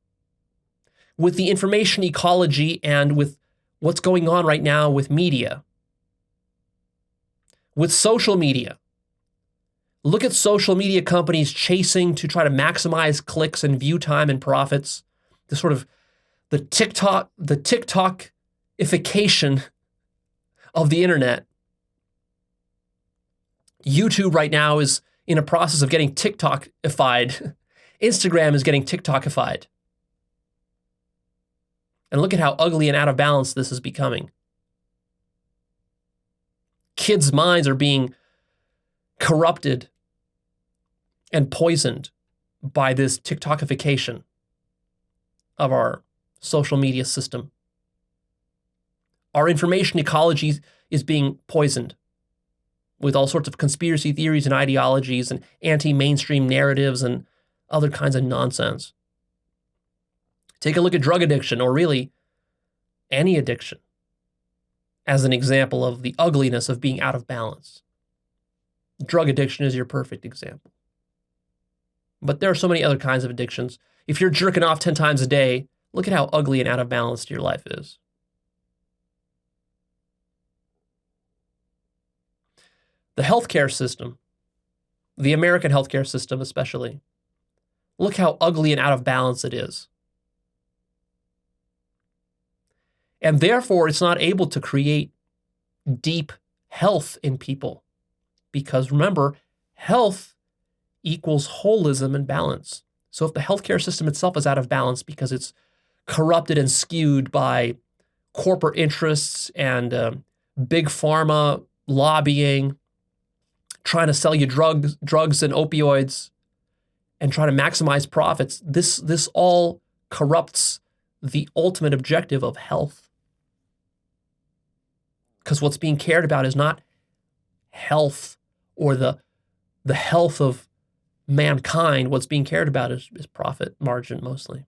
With the information ecology and with what's going on right now with media. With social media. Look at social media companies chasing to try to maximize clicks and view time and profits. The sort of the TikTok-ification of the internet. YouTube right now is in a process of getting TikTok-ified. Instagram is getting TikTok-ified. And look at how ugly and out of balance this is becoming. Kids' minds are being corrupted and poisoned by this TikTokification of our social media system. Our information ecology is being poisoned with all sorts of conspiracy theories and ideologies and anti-mainstream narratives and other kinds of nonsense. Take a look at drug addiction, or really any addiction, as an example of the ugliness of being out of balance. Drug addiction is your perfect example. But there are so many other kinds of addictions. If you're jerking off 10 times a day, look at how ugly and out of balance your life is. The healthcare system, the American healthcare system especially, look how ugly and out of balance it is. And therefore, it's not able to create deep health in people. Because remember, health equals holism and balance. So if the healthcare system itself is out of balance because it's corrupted and skewed by corporate interests and big pharma lobbying, trying to sell you drugs and opioids, and trying to maximize profits, this all corrupts the ultimate objective of health. Because what's being cared about is not health or the health of mankind. What's being cared about is profit margin mostly.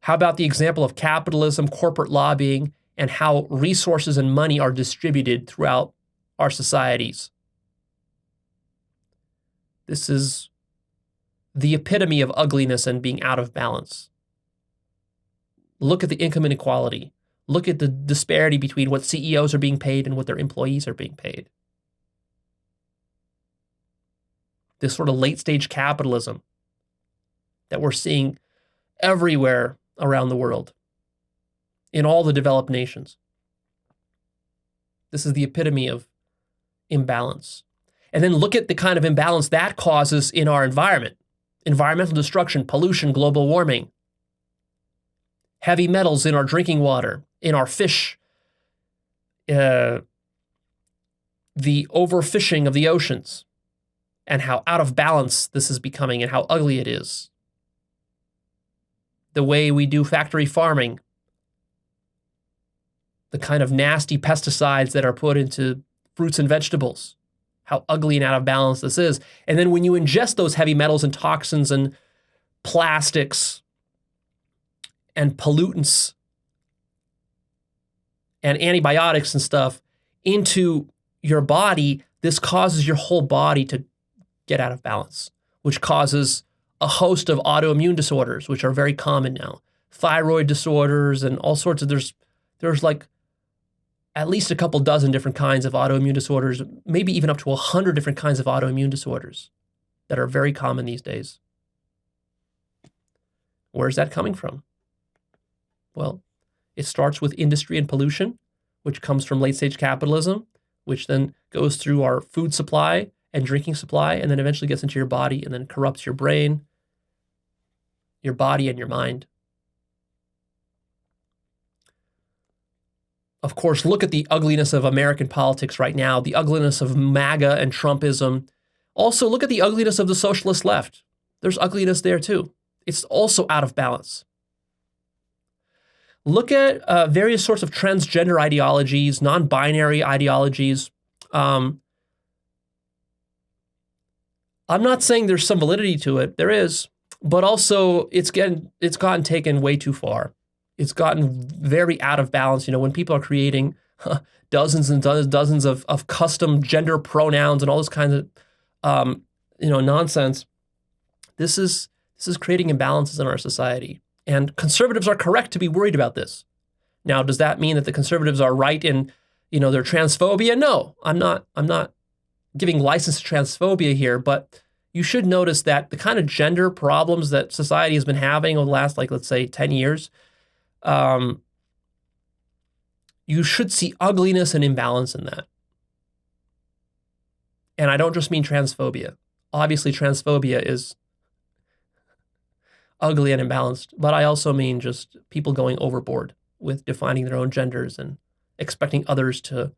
How about the example of capitalism, corporate lobbying, and how resources and money are distributed throughout our societies? This is the epitome of ugliness and being out of balance. Look at the income inequality. Look at the disparity between what CEOs are being paid and what their employees are being paid. This sort of late-stage capitalism that we're seeing everywhere around the world, in all the developed nations. This is the epitome of imbalance. And then look at the kind of imbalance that causes in our environment. Environmental destruction, pollution, global warming, heavy metals in our drinking water, in our fish, the overfishing of the oceans, and how out of balance this is becoming and how ugly it is. The way we do factory farming, the kind of nasty pesticides that are put into fruits and vegetables, how ugly and out of balance this is. And then when you ingest those heavy metals and toxins and plastics and pollutants and antibiotics and stuff into your body, this causes your whole body to get out of balance, which causes a host of autoimmune disorders, which are very common now. Thyroid disorders and all sorts of, there's like at least a couple dozen different kinds of autoimmune disorders, maybe even up to 100 different kinds of autoimmune disorders that are very common these days. Where's that coming from? Well, it starts with industry and pollution, which comes from late-stage capitalism, which then goes through our food supply and drinking supply, and then eventually gets into your body and then corrupts your brain, your body, and your mind. Of course, look at the ugliness of American politics right now, the ugliness of MAGA and Trumpism. Also, look at the ugliness of the socialist left. There's ugliness there too. It's also out of balance. Look at various sorts of transgender ideologies, non-binary ideologies. I'm not saying there's some validity to it. There is, but also it's gotten taken way too far. It's gotten very out of balance. You know, when people are creating dozens and dozens of custom gender pronouns and all this kind of nonsense, this is creating imbalances in our society. And conservatives are correct to be worried about this. Now, does that mean that the conservatives are right in, their transphobia? No, I'm not giving license to transphobia here, but you should notice that the kind of gender problems that society has been having over the last, let's say 10 years, you should see ugliness and imbalance in that. And I don't just mean transphobia. Obviously, transphobia is ugly and imbalanced, but I also mean just people going overboard with defining their own genders and expecting others to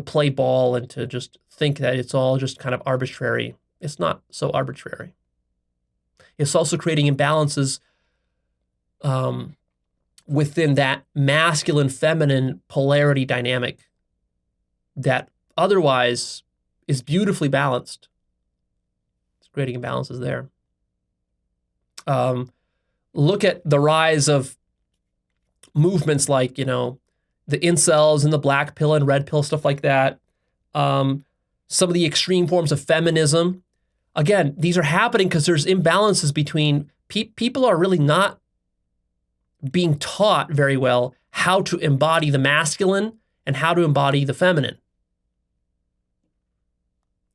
play ball and to just think that it's all just kind of arbitrary. It's not so arbitrary. It's also creating imbalances within that masculine-feminine polarity dynamic that otherwise is beautifully balanced. It's creating imbalances there. Look at the rise of movements like, the incels and the black pill and red pill, stuff like that. some of the extreme forms of feminism. Again, these are happening because there's imbalances between people are really not being taught very well how to embody the masculine and how to embody the feminine.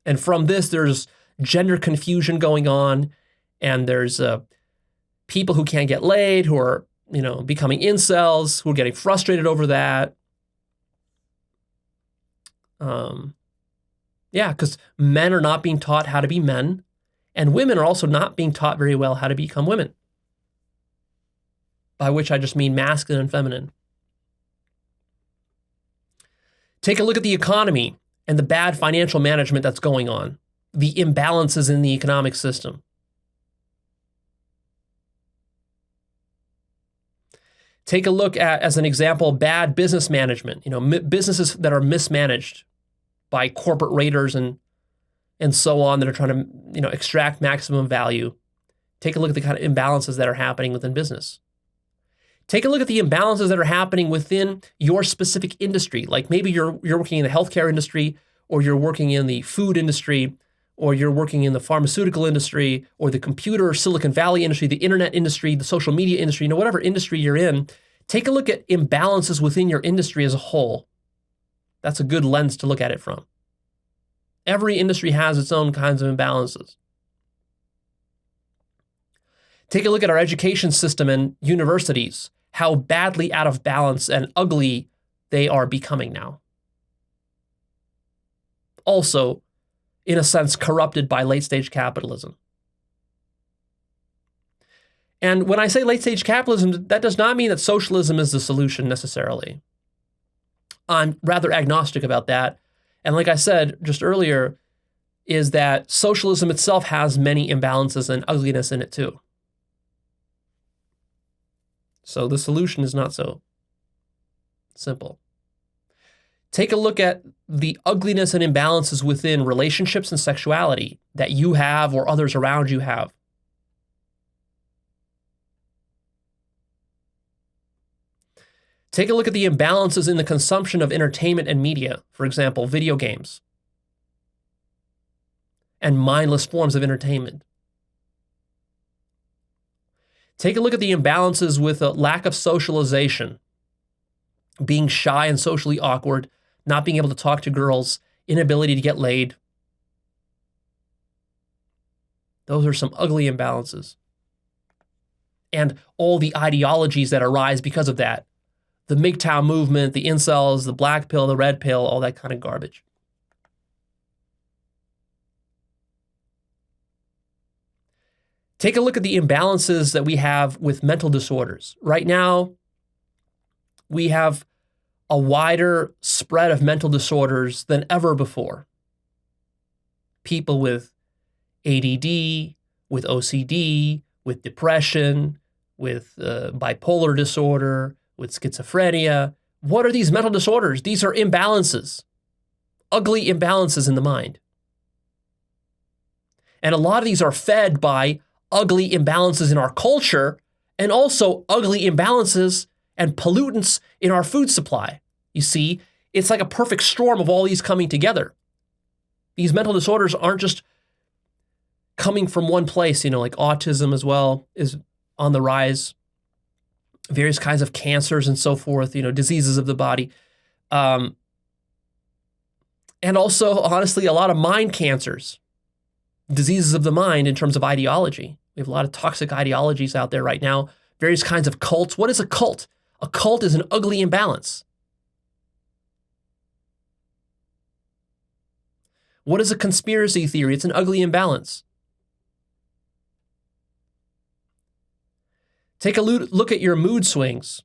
And from this, there's gender confusion going on, and there's people who can't get laid, who are, becoming incels, who are getting frustrated over that. Because men are not being taught how to be men, and women are also not being taught very well how to become women, by which I just mean masculine and feminine. Take a look at the economy and the bad financial management that's going on, the imbalances in the economic system. Take a look at, as an example, bad business management, businesses that are mismanaged by corporate raiders and so on that are trying to, extract maximum value. Take a look at the kind of imbalances that are happening within business. Take a look at the imbalances that are happening within your specific industry. Like maybe you're working in the healthcare industry, or you're working in the food industry, or you're working in the pharmaceutical industry, or the computer, Silicon Valley industry, the internet industry, the social media industry, whatever industry you're in. Take a look at imbalances within your industry as a whole. That's a good lens to look at it from. Every industry has its own kinds of imbalances. Take a look at our education system and universities, how badly out of balance and ugly they are becoming now. Also, in a sense, corrupted by late-stage capitalism. And when I say late-stage capitalism, that does not mean that socialism is the solution necessarily. I'm rather agnostic about that. And like I said just earlier, is that socialism itself has many imbalances and ugliness in it too. So the solution is not so simple. Take a look at the ugliness and imbalances within relationships and sexuality that you have or others around you have. Take a look at the imbalances in the consumption of entertainment and media, for example, video games and mindless forms of entertainment. Take a look at the imbalances with a lack of socialization, being shy and socially awkward, not being able to talk to girls, inability to get laid. Those are some ugly imbalances. And all the ideologies that arise because of that. The MGTOW movement, the incels, the black pill, the red pill, all that kind of garbage. Take a look at the imbalances that we have with mental disorders. Right now, we have a wider spread of mental disorders than ever before. People with ADD, with OCD, with depression, with bipolar disorder, with schizophrenia. What are these mental disorders? These are imbalances, ugly imbalances in the mind. And a lot of these are fed by ugly imbalances in our culture and also ugly imbalances and pollutants in our food supply. You see, it's like a perfect storm of all these coming together. These mental disorders aren't just coming from one place, like autism as well is on the rise, various kinds of cancers and so forth, diseases of the body. And also, honestly, a lot of mind cancers, diseases of the mind in terms of ideology. We have a lot of toxic ideologies out there right now, various kinds of cults. What is a cult? A cult is an ugly imbalance. What is a conspiracy theory? It's an ugly imbalance. Take a look at your mood swings,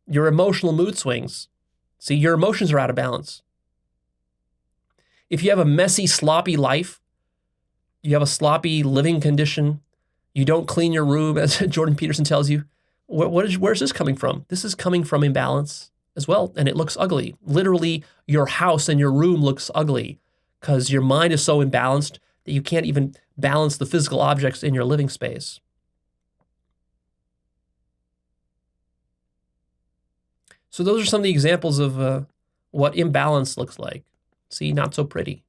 your emotional mood swings. See, your emotions are out of balance. If you have a messy, sloppy life, you have a sloppy living condition, you don't clean your room, as Jordan Peterson tells you, where's this coming from? This is coming from imbalance as well, and it looks ugly. Literally, your house and your room looks ugly because your mind is so imbalanced that you can't even balance the physical objects in your living space. So those are some of the examples of what imbalance looks like. See, not so pretty.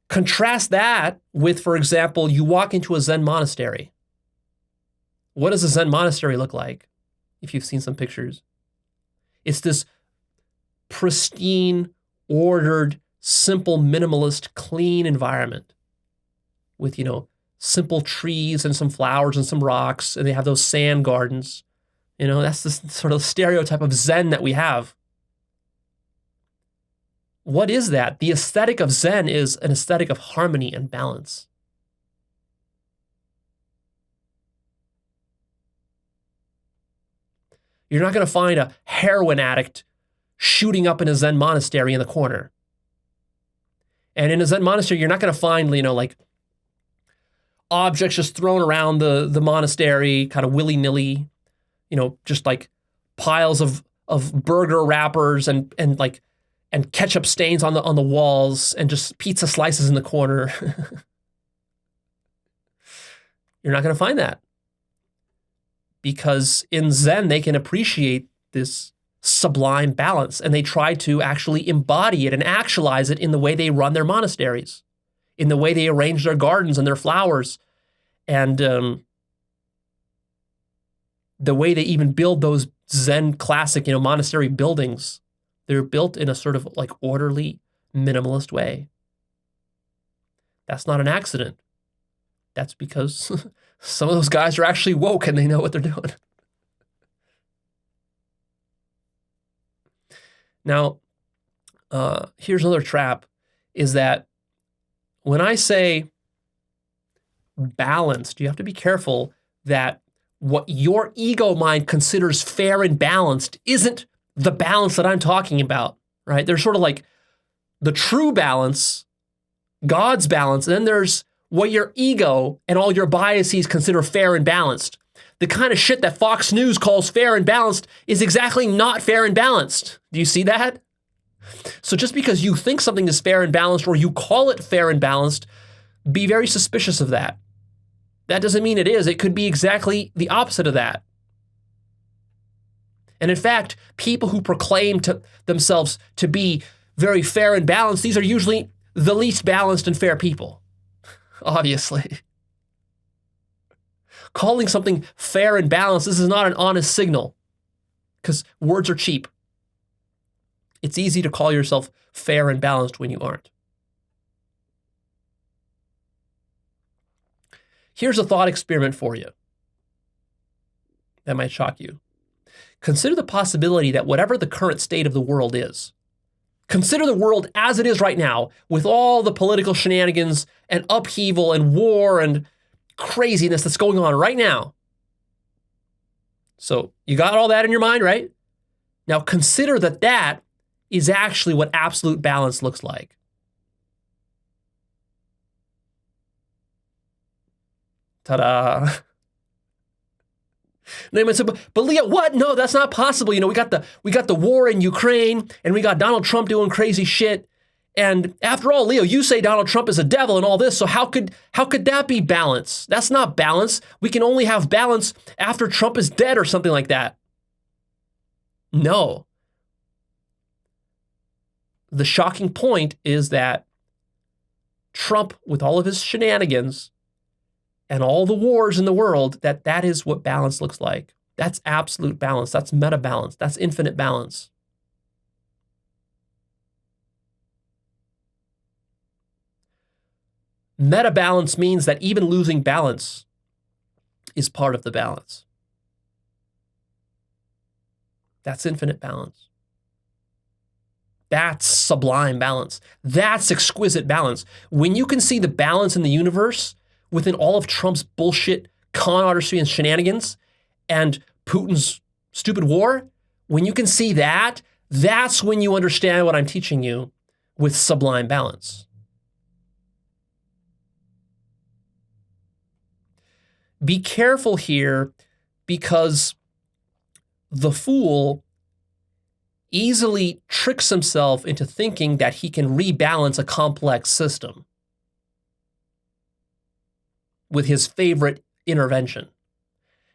Contrast that with, for example, you walk into a Zen monastery. What does a Zen monastery look like? If you've seen some pictures. It's this pristine, ordered, simple, minimalist, clean environment with, simple trees and some flowers and some rocks, and they have those sand gardens. That's the sort of stereotype of Zen that we have. What is that? The aesthetic of Zen is an aesthetic of harmony and balance. You're not going to find a heroin addict shooting up in a Zen monastery in the corner. And in a Zen monastery, you're not going to find, like objects just thrown around the monastery, kind of willy-nilly, just like piles of burger wrappers and ketchup stains on the walls and just pizza slices in the corner. You're not going to find that. Because in Zen, they can appreciate this sublime balance, and they try to actually embody it and actualize it in the way they run their monasteries, in the way they arrange their gardens and their flowers, and the way they even build those Zen classic, monastery buildings. They're built in a sort of like orderly, minimalist way. That's not an accident. That's because some of those guys are actually woke and they know what they're doing. Now, here's another trap, is that when I say balanced, you have to be careful that what your ego mind considers fair and balanced isn't the balance that I'm talking about, right? There's sort of like the true balance, God's balance, and then there's what your ego and all your biases consider fair and balanced. The kind of shit that Fox News calls fair and balanced is exactly not fair and balanced. Do you see that? So just because you think something is fair and balanced, or you call it fair and balanced, be very suspicious of that. That doesn't mean it is. It could be exactly the opposite of that. And in fact, people who proclaim to themselves to be very fair and balanced, these are usually the least balanced and fair people, obviously. Calling something fair and balanced, this is not an honest signal, because words are cheap. It's easy to call yourself fair and balanced when you aren't. Here's a thought experiment for you that might shock you. Consider the possibility that whatever the current state of the world is, consider the world as it is right now, with all the political shenanigans and upheaval and war and craziness that's going on right now. So you got all that in your mind, right? Now consider that that is actually what absolute balance looks like. Ta-da. And they might say, but Leah, what? No, that's not possible. We got the war in Ukraine, and we got Donald Trump doing crazy shit. And after all, Leo, you say Donald Trump is a devil and all this, so how could that be balance? That's not balance. We can only have balance after Trump is dead or something like that. No. The shocking point is that Trump, with all of his shenanigans and all the wars in the world, that is what balance looks like. That's absolute balance. That's meta balance. That's infinite balance. Meta balance means that even losing balance is part of the balance. That's infinite balance. That's sublime balance. That's exquisite balance. When you can see the balance in the universe within all of Trump's bullshit, con artistry and shenanigans, and Putin's stupid war, when you can see that, that's when you understand what I'm teaching you with sublime balance. Be careful here, because the fool easily tricks himself into thinking that he can rebalance a complex system with his favorite intervention.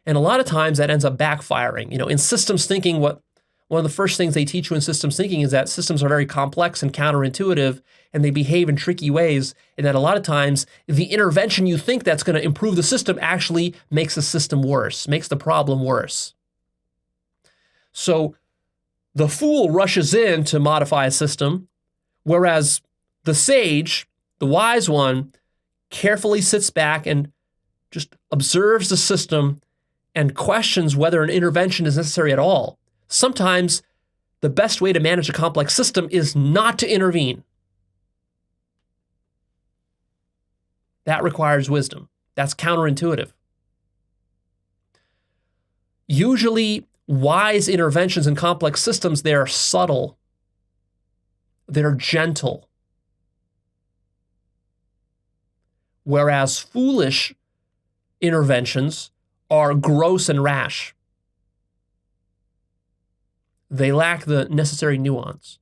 And a lot of times that ends up backfiring. In systems thinking, what One of the first things they teach you in systems thinking is that systems are very complex and counterintuitive, and they behave in tricky ways, and that a lot of times the intervention you think that's going to improve the system actually makes the system worse, makes the problem worse. So the fool rushes in to modify a system, whereas the sage, the wise one, carefully sits back and just observes the system and questions whether an intervention is necessary at all. Sometimes the best way to manage a complex system is not to intervene. That requires wisdom. That's counterintuitive. Usually, wise interventions in complex systems, they're subtle. They're gentle. Whereas foolish interventions are gross and rash. They lack the necessary nuance.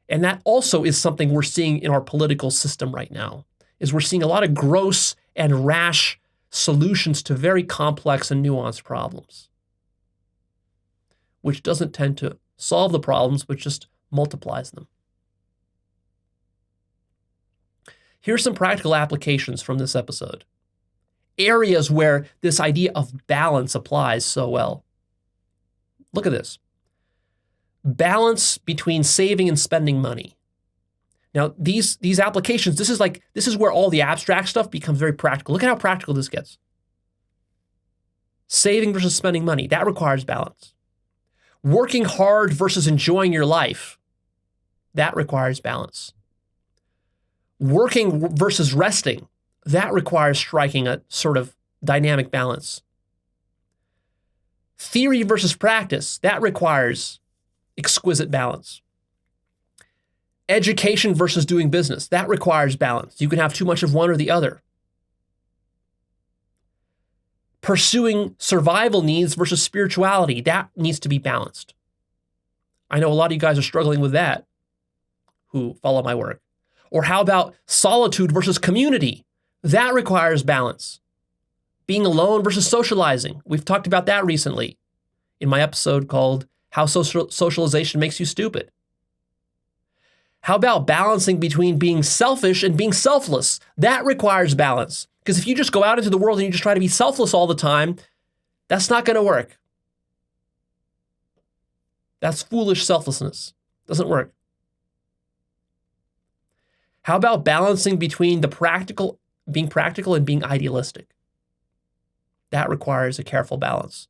And that also is something we're seeing in our political system right now, is we're seeing a lot of gross and rash solutions to very complex and nuanced problems, which doesn't tend to solve the problems, but just multiplies them. Here's some practical applications from this episode. Areas where this idea of balance applies so well. Look at this. Balance between saving and spending money. Now, these applications, this is where all the abstract stuff becomes very practical. Look at how practical this gets. Saving versus spending money, that requires balance. Working hard versus enjoying your life, that requires balance. Working versus resting, that requires striking a sort of dynamic balance. Theory versus practice, that requires exquisite balance. Education versus doing business, that requires balance. You can have too much of one or the other. Pursuing survival needs versus spirituality, that needs to be balanced. I know a lot of you guys are struggling with that who follow my work. Or how about solitude versus community? That requires balance. Being alone versus socializing. We've talked about that recently in my episode called How Socialization Makes You Stupid. How about balancing between being selfish and being selfless? That requires balance. Because if you just go out into the world and you just try to be selfless all the time, that's not going to work. That's foolish selflessness. Doesn't work. How about balancing between being practical and being idealistic? That requires a careful balance.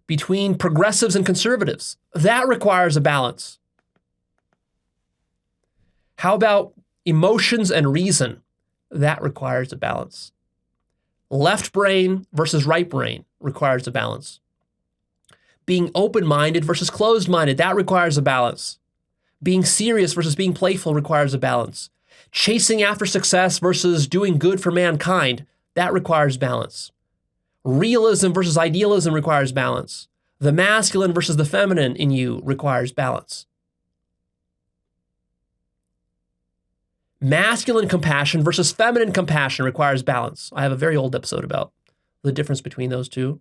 Between progressives and conservatives, that requires a balance. How about emotions and reason? That requires a balance. Left brain versus right brain requires a balance. Being open-minded versus closed-minded, that requires a balance. Being serious versus being playful requires a balance. Chasing after success versus doing good for mankind, that requires balance. Realism versus idealism requires balance. The masculine versus the feminine in you requires balance. Masculine compassion versus feminine compassion requires balance. I have a very old episode about the difference between those two.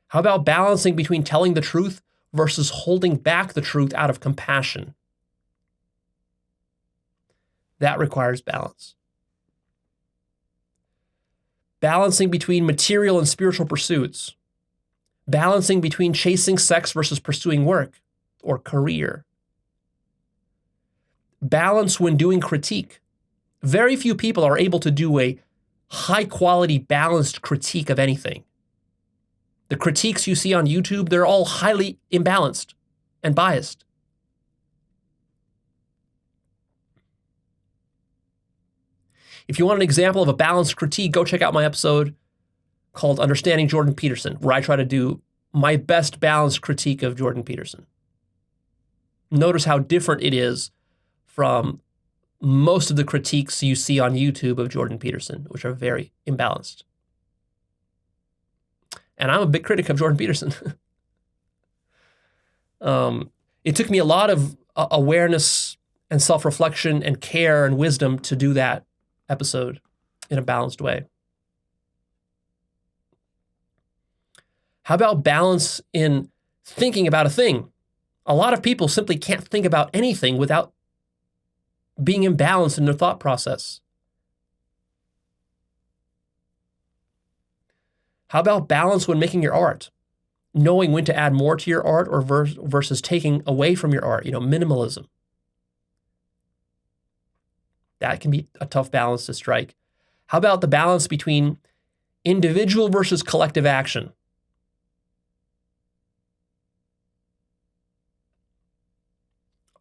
How about balancing between telling the truth versus holding back the truth out of compassion? That requires balance. Balancing between material and spiritual pursuits. Balancing between chasing sex versus pursuing work or career. Balance when doing critique. Very few people are able to do a high-quality, balanced critique of anything. The critiques you see on YouTube, they're all highly imbalanced and biased. If you want an example of a balanced critique, go check out my episode called Understanding Jordan Peterson, where I try to do my best balanced critique of Jordan Peterson. Notice how different it is from most of the critiques you see on YouTube of Jordan Peterson, which are very imbalanced. And I'm a big critic of Jordan Peterson. It took me a lot of awareness and self-reflection and care and wisdom to do that episode in a balanced way. How about balance in thinking about a thing? A lot of people simply can't think about anything without being imbalanced in their thought process. How about balance when making your art? Knowing when to add more to your art or versus taking away from your art, minimalism. That can be a tough balance to strike. How about the balance between individual versus collective action?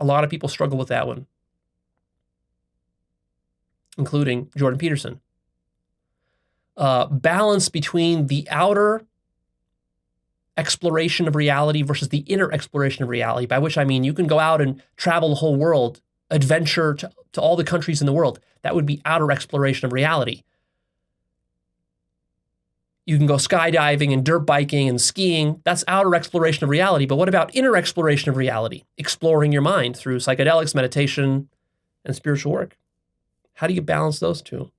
A lot of people struggle with that one, including Jordan Peterson. Balance between the outer exploration of reality versus the inner exploration of reality, by which I mean you can go out and travel the whole world, adventure to all the countries in the world. That would be outer exploration of reality. You can go skydiving and dirt biking and skiing. That's outer exploration of reality. But what about inner exploration of reality? Exploring your mind through psychedelics, meditation, and spiritual work. How do you balance those two?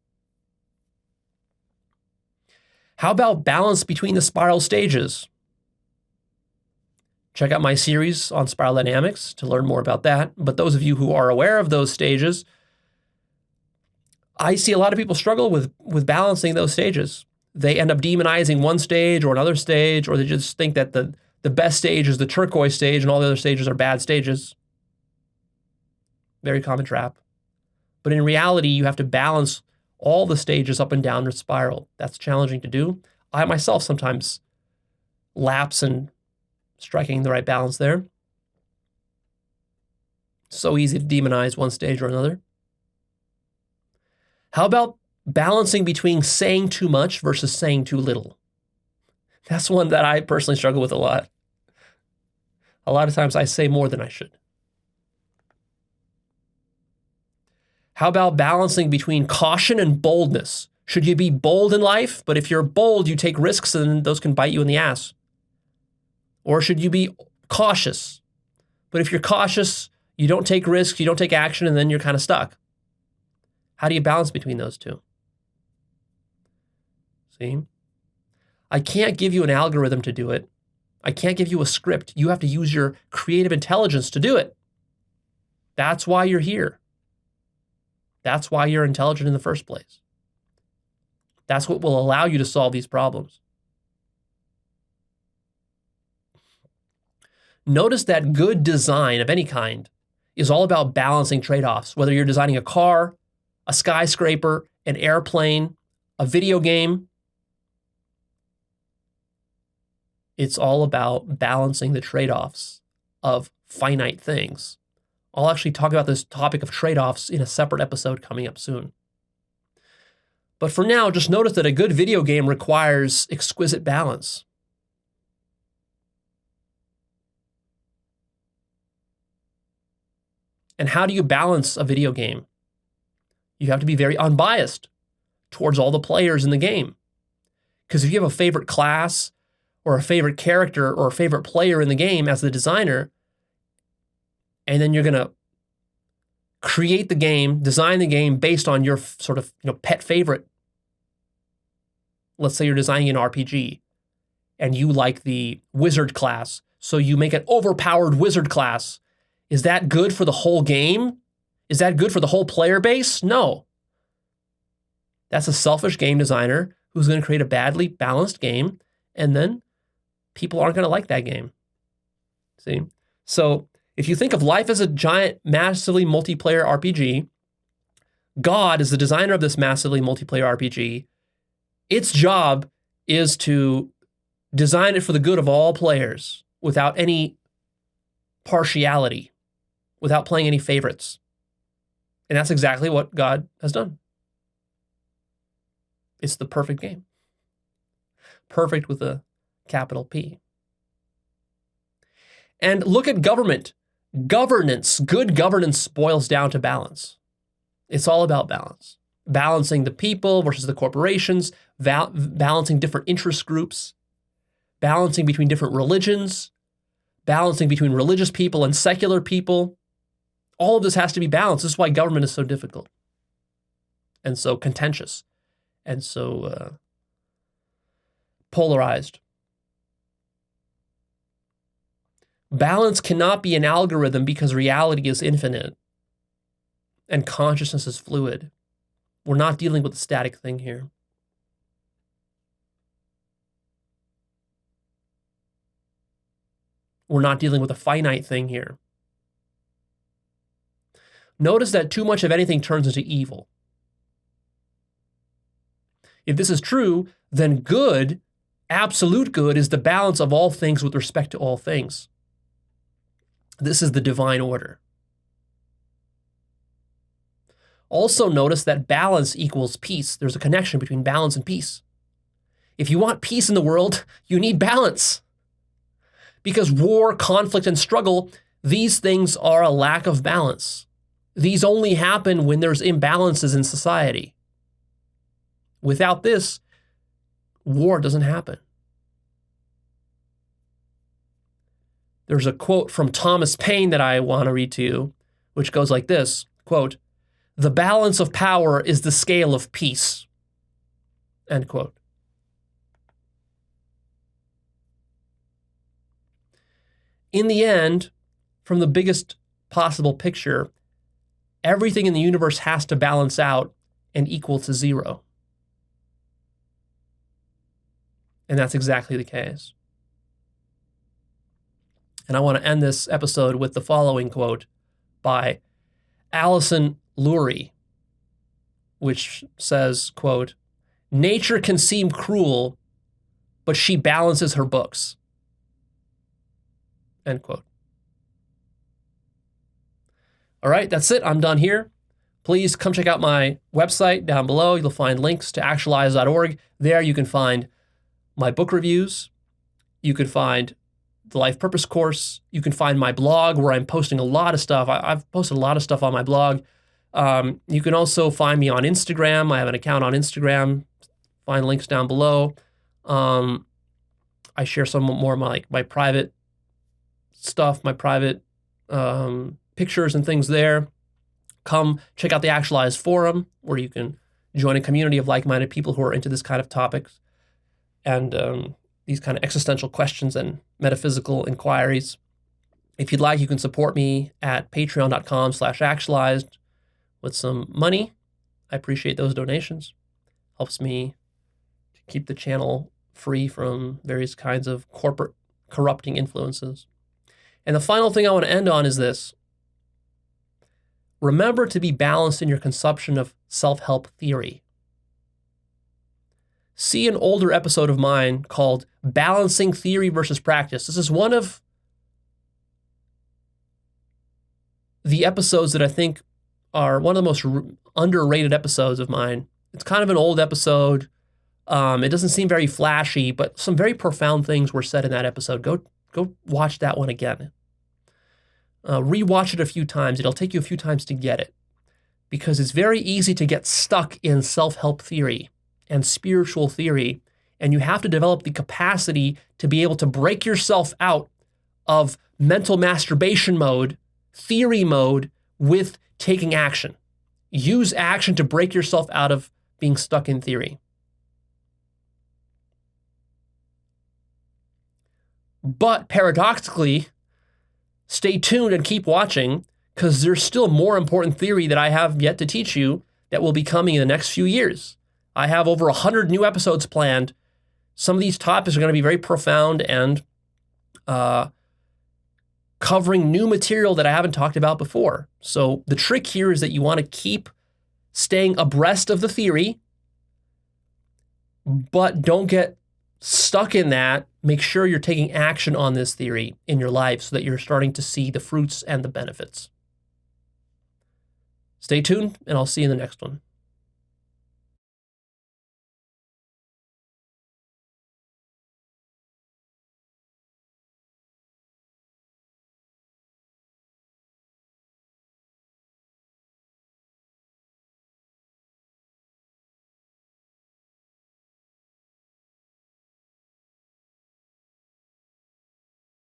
How about balance between the spiral stages? Check out my series on spiral dynamics to learn more about that. But those of you who are aware of those stages, I see a lot of people struggle with balancing those stages. They end up demonizing one stage or another stage, or they just think that the best stage is the turquoise stage and all the other stages are bad stages. Very common trap. But in reality, you have to balance all the stages up and down the spiral. That's challenging to do. I myself sometimes lapse in striking the right balance there. So easy to demonize one stage or another. How about balancing between saying too much versus saying too little? That's one that I personally struggle with a lot. A lot of times I say more than I should. How about balancing between caution and boldness? Should you be bold in life? But if you're bold, you take risks and those can bite you in the ass. Or should you be cautious? But if you're cautious, you don't take risks, you don't take action, and then you're kind of stuck. How do you balance between those two? See? I can't give you an algorithm to do it. I can't give you a script. You have to use your creative intelligence to do it. That's why you're here. That's why you're intelligent in the first place. That's what will allow you to solve these problems. Notice that good design of any kind is all about balancing trade-offs, whether you're designing a car, a skyscraper, an airplane, a video game. It's all about balancing the trade-offs of finite things. I'll actually talk about this topic of trade-offs in a separate episode coming up soon. But for now, just notice that a good video game requires exquisite balance. And how do you balance a video game? You have to be very unbiased towards all the players in the game. Because if you have a favorite class or a favorite character or a favorite player in the game as the designer, and then you're going to create the game, design the game based on your sort of pet favorite. Let's say you're designing an RPG and you like the wizard class, so you make an overpowered wizard class. Is that good for the whole game? Is that good for the whole player base? No. That's a selfish game designer who's going to create a badly balanced game, and then people aren't going to like that game. See? So if you think of life as a giant, massively multiplayer RPG, God is the designer of this massively multiplayer RPG. Its job is to design it for the good of all players without any partiality, without playing any favorites. And that's exactly what God has done. It's the perfect game. Perfect with a capital P. And look at government. Governance, good governance boils down to balance. It's all about balance. Balancing the people versus the corporations, balancing different interest groups, balancing between different religions, balancing between religious people and secular people. All of this has to be balanced. This is why government is so difficult and so contentious and so polarized. Balance cannot be an algorithm because reality is infinite and consciousness is fluid. We're not dealing with a static thing here. We're not dealing with a finite thing here. Notice that too much of anything turns into evil. If this is true, then good, absolute good, is the balance of all things with respect to all things. This is the divine order. Also notice that balance equals peace. There's a connection between balance and peace. If you want peace in the world, you need balance. Because war, conflict, and struggle, these things are a lack of balance. These only happen when there's imbalances in society. Without this, war doesn't happen. There's a quote from Thomas Paine that I want to read to you, which goes like this, quote, "The balance of power is the scale of peace," end quote. In the end, from the biggest possible picture, everything in the universe has to balance out and equal to zero. And that's exactly the case. And I want to end this episode with the following quote by Alison Lurie, which says, quote, "Nature can seem cruel, but she balances her books," end quote. All right, that's it. I'm done here. Please come check out my website down below. You'll find links to Actualized.org. There you can find my book reviews. You can find the Life Purpose course. You can find my blog where I'm posting a lot of stuff. I've posted a lot of stuff on my blog. You can also find me on Instagram. I have an account on Instagram. Find links down below. I share some more of my private stuff, my private pictures and things there. Come check out the Actualized forum where you can join a community of like-minded people who are into this kind of topics and these kind of existential questions and metaphysical inquiries. If you'd like, you can support me at patreon.com/actualized with some money. I appreciate those donations. Helps me to keep the channel free from various kinds of corporate corrupting influences. And the final thing I want to end on is this. Remember to be balanced in your consumption of self-help theory. See an older episode of mine called Balancing Theory versus Practice. This is one of the episodes that I think are one of the most underrated episodes of mine. It's kind of an old episode. It doesn't seem very flashy, but some very profound things were said in that episode. Go watch that one again. Rewatch it a few times. It'll take you a few times to get it because it's very easy to get stuck in self-help theory and spiritual theory, and you have to develop the capacity to be able to break yourself out of mental masturbation mode, theory mode, with taking action. Use action to break yourself out of being stuck in theory. But paradoxically, stay tuned and keep watching because there's still more important theory that I have yet to teach you that will be coming in the next few years. I have over 100 new episodes planned. Some of these topics are going to be very profound and covering new material that I haven't talked about before. So the trick here is that you want to keep staying abreast of the theory, but don't get stuck in that. Make sure you're taking action on this theory in your life so that you're starting to see the fruits and the benefits. Stay tuned, and I'll see you in the next one.